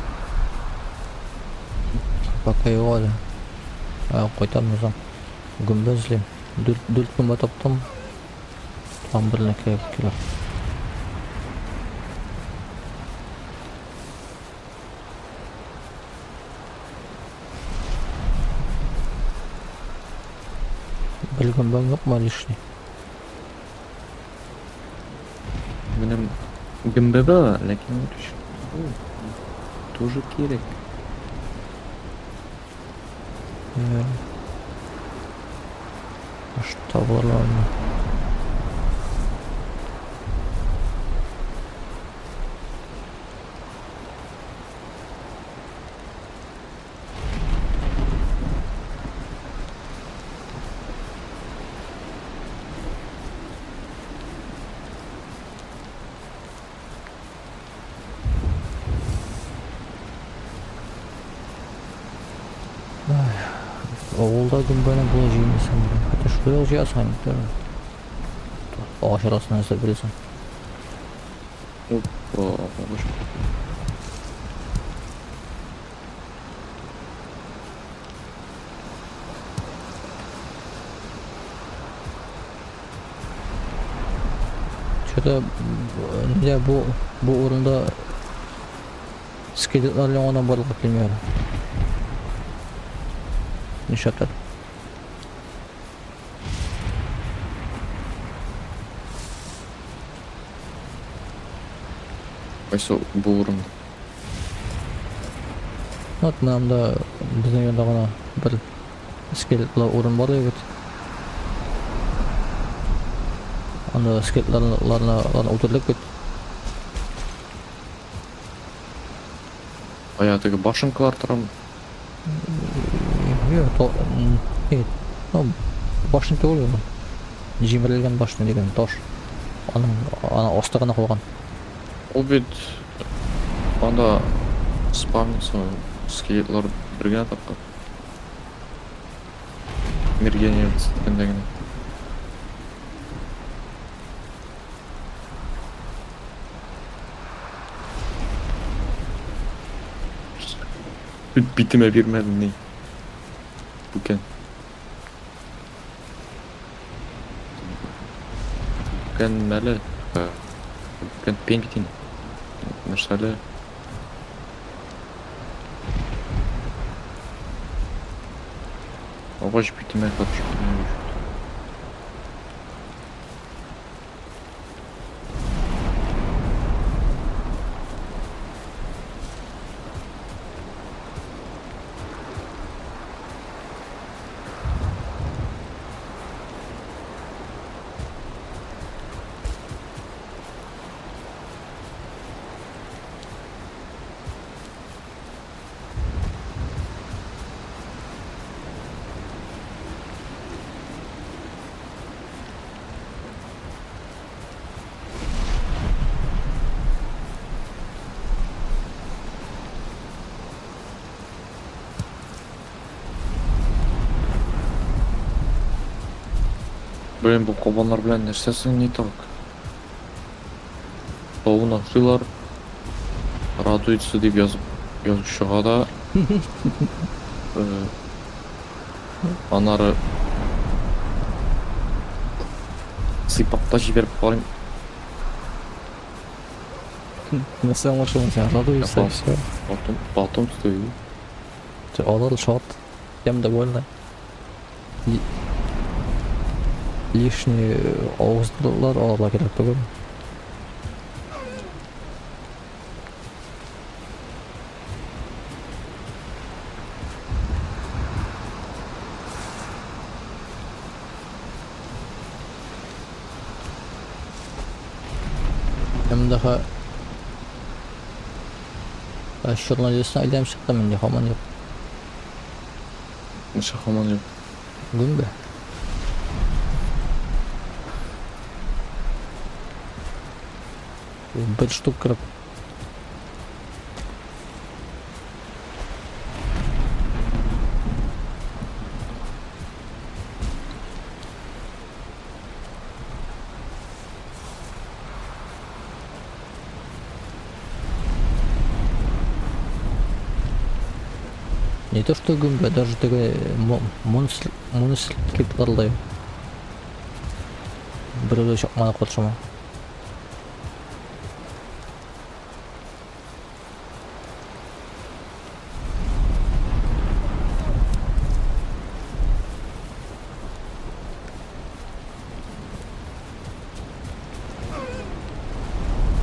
Пока yok hadi. Koytam o zaman. Gümbe izleyeyim. Dört gümbe taptım. Tam birine kilo. Bir gümbem yok mu lишний? Benim gümbe var, lakin тоже керек. Что было? Oğulda gün böyle bulacağım insan. Hatta şuraya olacağı sanki. Ağaç arasından ise bilirsin. Hoppa. Boş. Şurada ne bu orunda skeletlerle ona balık bilmiyorum. İnşaatlar. Oysa bu uğrumda. Atmamda bizim yolda gana bir skeletler orun var evet. Anda skeletlerle oturluk bit. Hayatı başın kılartıram. Yok, evet. No, başını doğruyor mu? Cimrilen başını degen taş. Ana ostağına koygan. O bit anda spamnısı skeletler birgene tapkan. Mirgeniye sıkındagine. Bitime birmedim ne? Buken. Buken mele. Buken pen bitin. Mesela ağaç bitime karşı. Böyle bu kobanlar bilen nersesin ne tak? Tavuğun atıyorlar. Радуется деп yazıp шыға да анары сыйпапта жіберіп барайын. Nasıl anlaşılmış sen? Radıysa işte. Потом стою. Alır şart. Hem de böyle. Лишние ауыздылар ала керек бүгін. Hem daha jurnalistine ailem çıktı men de haman yok. Шахаман жоқ. Gün be. Bir штук кіріп. Не то что гумба, даже такой монстрлыклар. Біреуді шоқманы қотшыма.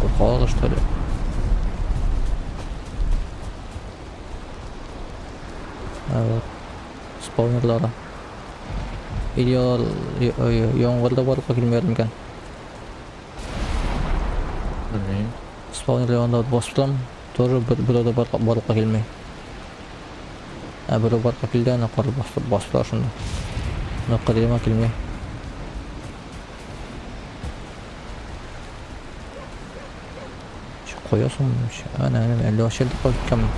Қорқалы, что ли? Вот. Спаунерлары. Идеал яңғырда барып келмедім екен. Білмеймін. Спаунер яғында басып тұрам, тоже біреуді барып келмей. Біреу барып келді, ана қарып басып тұра шында. Наққа дейма келмей. Қоясың, әлі ашерді қалып кәмін.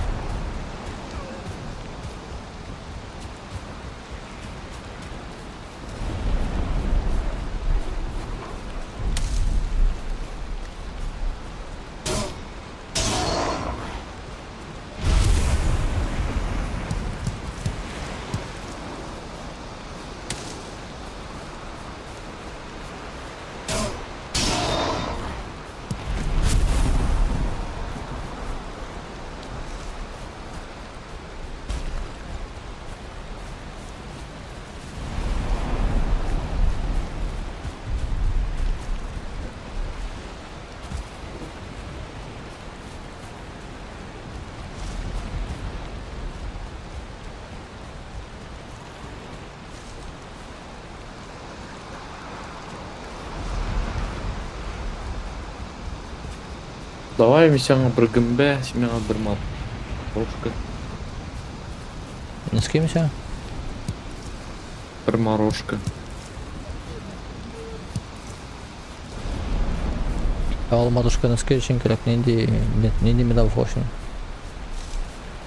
Давай мен саған бір гімбе, сен маған бір мал. Морошка. Не скинемся? Бір морошка. Ал матушка скетчен керек, ненде медал хочешь?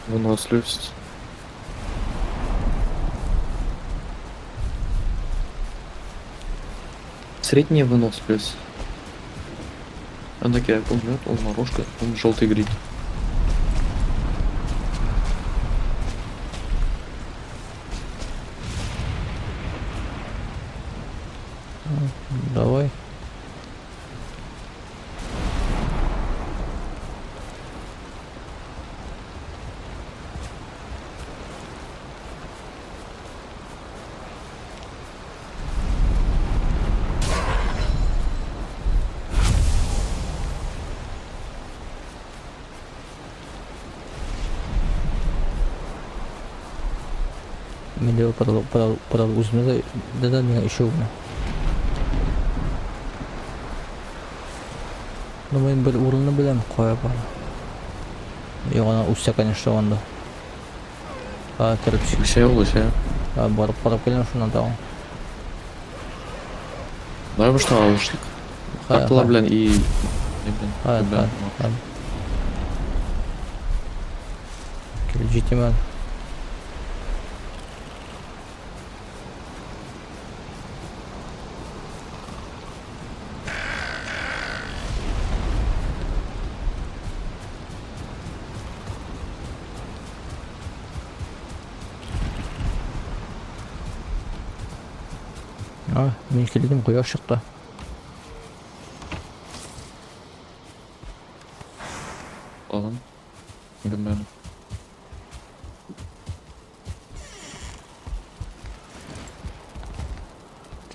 Выносливость. Средняя выносливость. Она такая, помню, он морошка, он желтый грит. Давай. Менде про өзімізді да мен еще оны. Ну мен бір урынны білем қоя бар. Яғана үсте, конечно, онда. Кіріп шық. Все улыся. Барып келем шунан тауын. Давай вы что, алыштық. Карталар білен и... Келіп жетемен. Мен келдім, құяқ шықты. Алам. Гімбені.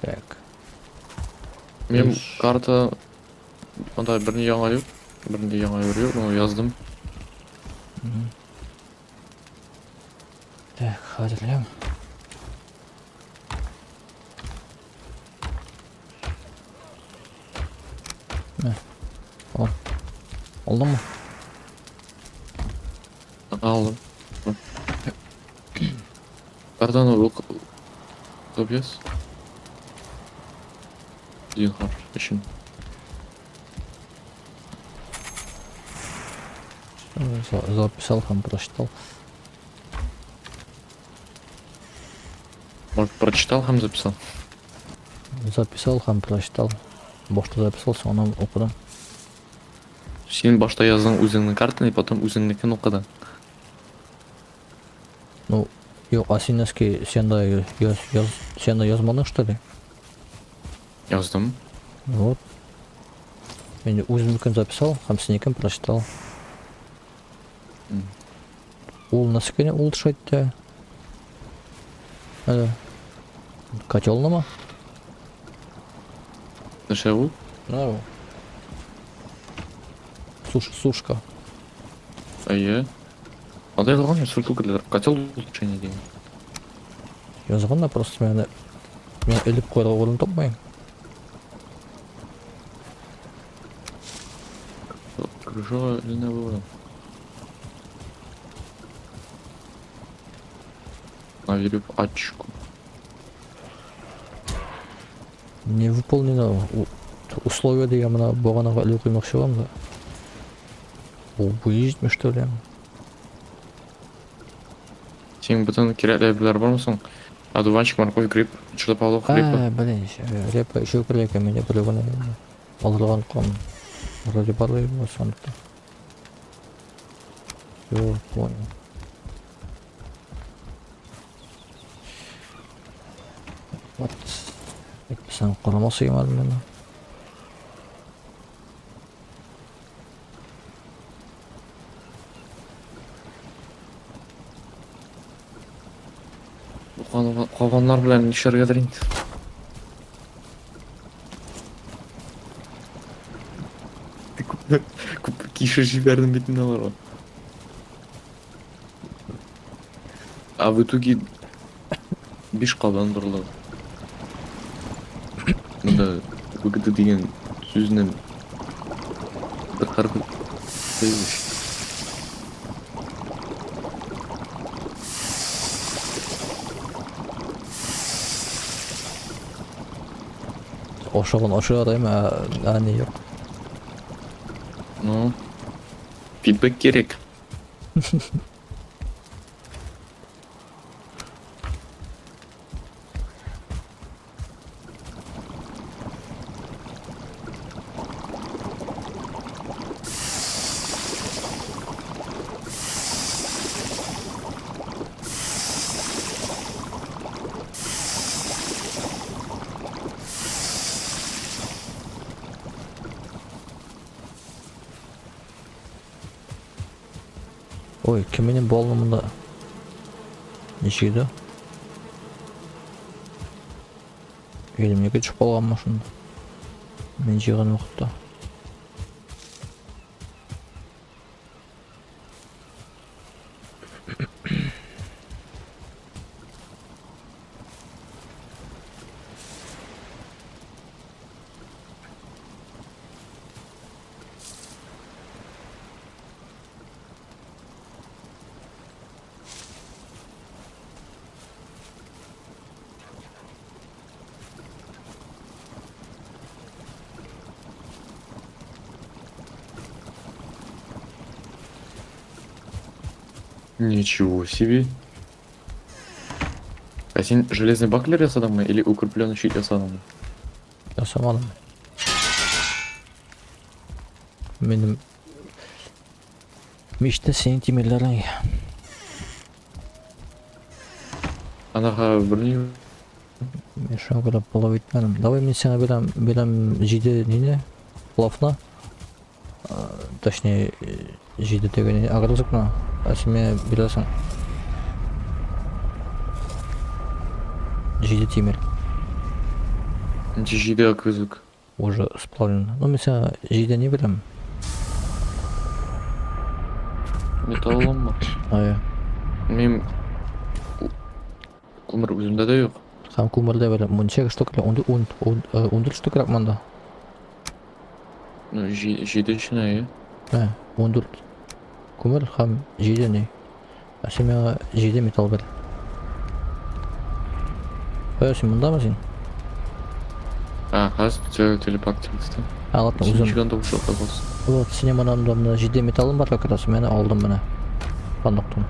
Так. Мен карта... Андай біріне яңа yok. Бірінде яңа өріyor, но яздым. Так, хазірлем. Oldu mu? Aldım. Kартаны kopyas. Зинхар үшін. Записал, там прочитал. Может, прочитал, хам записал? Записал, там прочитал. Бошта записал, соңынан оқыдым. Сен башта яздың өзіңнің картаны, потом өзіңнікін оқыдың. Ну, а сенески сенда yazmadın, что ли? Яздым. Вот. Мен өзімдікін записал, һәм сенекін прочитал. Ол наскене улучшать-то? Котелна ма? Наше ол? Ну. Сушка. Ае. Андай қылған мен сүртілгілер. Котел улучшение деген. Yazғанда просто мен іліп қойға орын тапмайын. Кружо или не было? Наверю ачку. Не выполнено условия деген мына бағанаға ілу қоймақшы боламын да. Ол бұйыз ме, что ли? Сен бүтін керелебілер бар мұсың? Одуванчик, морковь, гриб, чудо-павлов, гриппа. Блин, репа еще крека меня білігіні алдырған қом. Вроде барлығы бар сондықта. Всё, понял. Вот. Sen koruması yemedim beni. Қованлар білән нишерге дәрін. Күп киші жібердің бетін алар. А в итоге 5 қабан бұрылады. Мұнда выгода деген сөзінен бір қарғы koymuş. Ошоğun oşuğadayım ne yok. Ну, feedback gerek. Ой, кеменің болымында нешейді? Елімеге чүп болған машында. Мен жиған уақытта. Ничего себе. А сен железный баклер ясадың мı или укрепленный щит ясадың mı? Жасамадым. Менің мешітті сенің темелерің. Анаға біріне Мен шоу көріп болып етмедім. Давай мен сеңа берем жиді нені? Лафна? Точнее, жиді деген агрозыкна. Асыме бересің. Жиді темел. жиде акызык. Уже сплавлено. Ну, мен сеңа жиді не берем? Металлом mı? Ая. Мен көмір өзімде де жоқ. Хам кумырда берем. Мунчек штук, 14 штук рак манда. Ну, жиде ішіне, 14 көмір хам жиде не? Асыме жиде металл бер. Сен мұнда ма сен? Қазір телепак тегісті. Ладно, Сен өзім. жиганда ұшақ қалғыз. Вот, сенем анамда мына жиде металлым бар как раз, мені алдым міне. Пандықтым.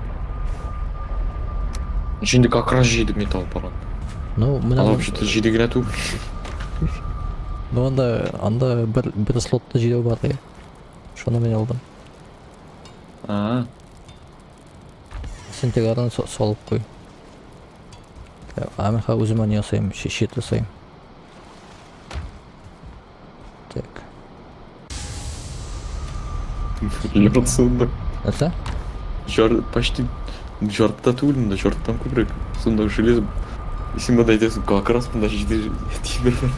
Şimdi как раз жиде металл барады. Ну, міне... Ал вообще-то жидегіне ту. Ну, анда бір слотты жиде бар ya. Шоны мен алдым. Сен тек адан солып қой. Мен ха өзіме не жасайым, шет жасайым. Так. Лёд сонда. Нәрсе? Почти жартта түгілін да жарттан көбірек. Сонда желез. Сен мында айтасың, как раз мында жиде темір бар.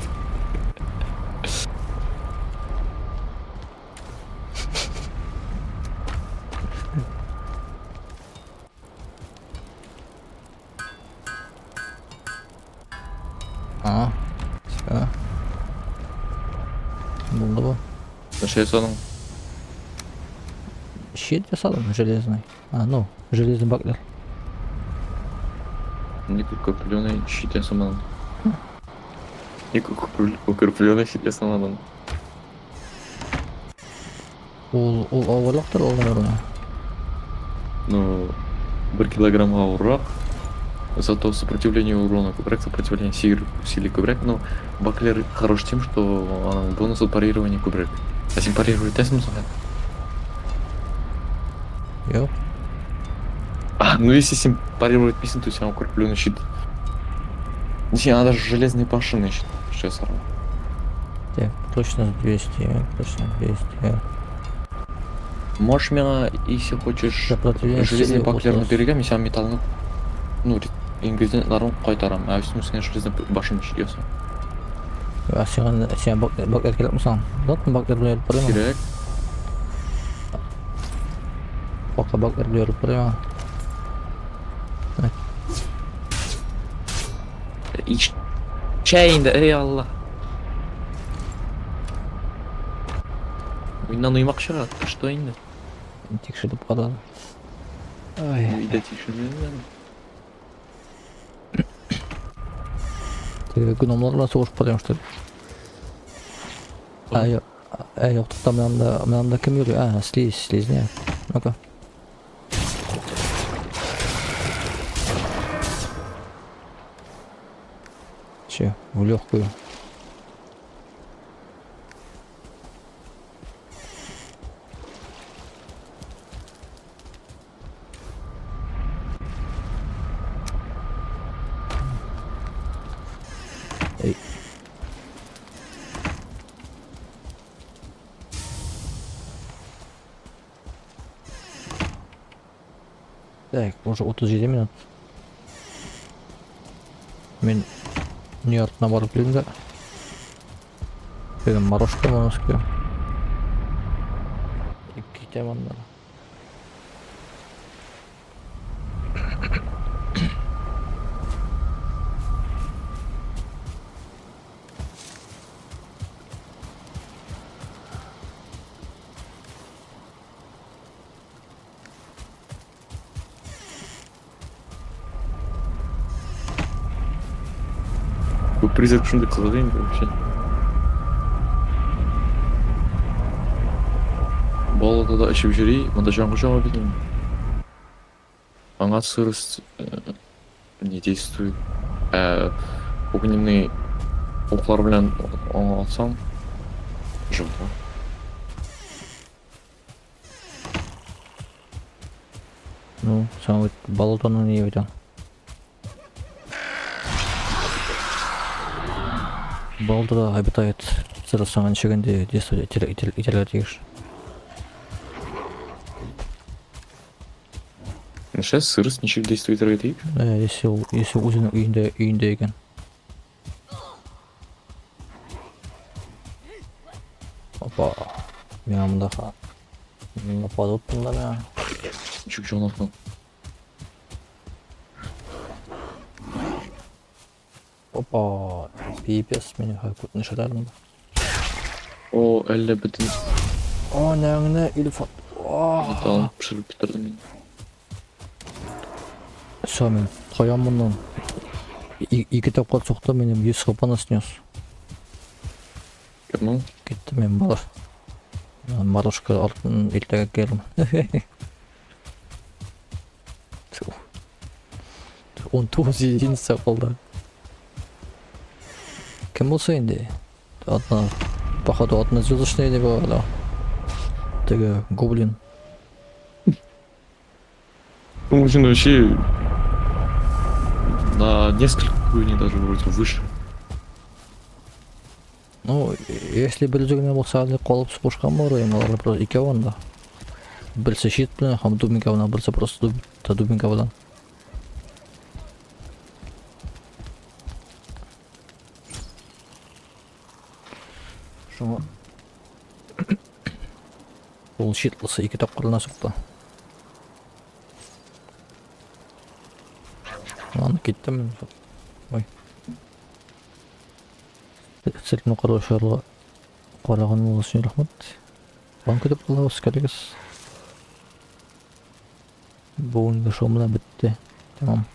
Все. Болды bu. Наша ясадың. Щит жасадым, железный. Ну, железный баклер. Ник укрепленный щит ясамадың. Ник укрепленный щит ясамадың. Ол ауырлықтыр ол наверное. Ну, 1 килограммға ауырақ. Зато сопротивление урона көбірек, сопротивление силы көбірек, но баклер хорош тем, что бонус от парирования көбірек. А сен парировать етесің мұсың? Yok. Ну если сен парировать етпейсің, то сен укрепленный щит. Сен надо железный пашинный щит жасар. Так, точность 200, точность 200. Можешь меня, если хочешь, Сопротивление железный силе баклерны отыз. берген, мен сен металлны, ну, ингредиентларын қайтарам, а үстіне сен железный башын шығесің. Сен баклер керек мысың? Даттың баклер білер барайма? Керек. Бақа баклер білер барайма? Чайында, ey Allah. Oyundan uyumak шығады, что енді? текшеріп қарады. Ай, Үйде текшермедім. гномларla соғышып барайын что ли? Yoqda menda kim yürüyor? Слизь, ne? Ну-ка. Все, в легкую. Эй. Так, уже 37 минут. Мен не артына барып келдім да. Dedim Maroşka mı nasıl ki? İki temanlar. Bu призрак ушундай кылат эми вообще. Болото да ичип жүрөй, мында жаңгы жаба билем. Аңа сырыс не действует. Огненный оклар менен атсам жылда. Ну, сам вот болотаны не видел. Болото обитает сырысаңан чегенде действует ителер тегіш. Сейчас сырыс ничек действует дейт? Если өзінің үйінде екен. Опа, мен мындаға нападып отырмын да мен. Ничек жонатман. Опа, пипец, мені көтіне шадарым. О, әлі бітін. О, нәңіне илфат. Металын пішіріп бітірдім мен. Все, мен қоям мұнан. Екі тапқа соқты менің ес қопана снес. Кәмін? Кетті мен балар. Марошка артын елтеге келім. Он 9 единица қалды. Кім болса енді? Походу однозвездочный не было. Тега гоблин. Ну, он вообще на несколько уровней даже вроде выше. Ну, если біржігіне болса әлі қолып сұқышқан болайым, олар просто екеу анда. Бірсі щит білен, хам дубинка білен, бірсі просто дубинка білен. Шома. Ол щит болса екі тапқырына сұқты. Аны кеттім. Ой. Сәлкіні қарашарлы қараған олысын рахмет. Бан көтіп қалауыз кәлігіз. Бүгінгі шоу мұна бітті. Тамам.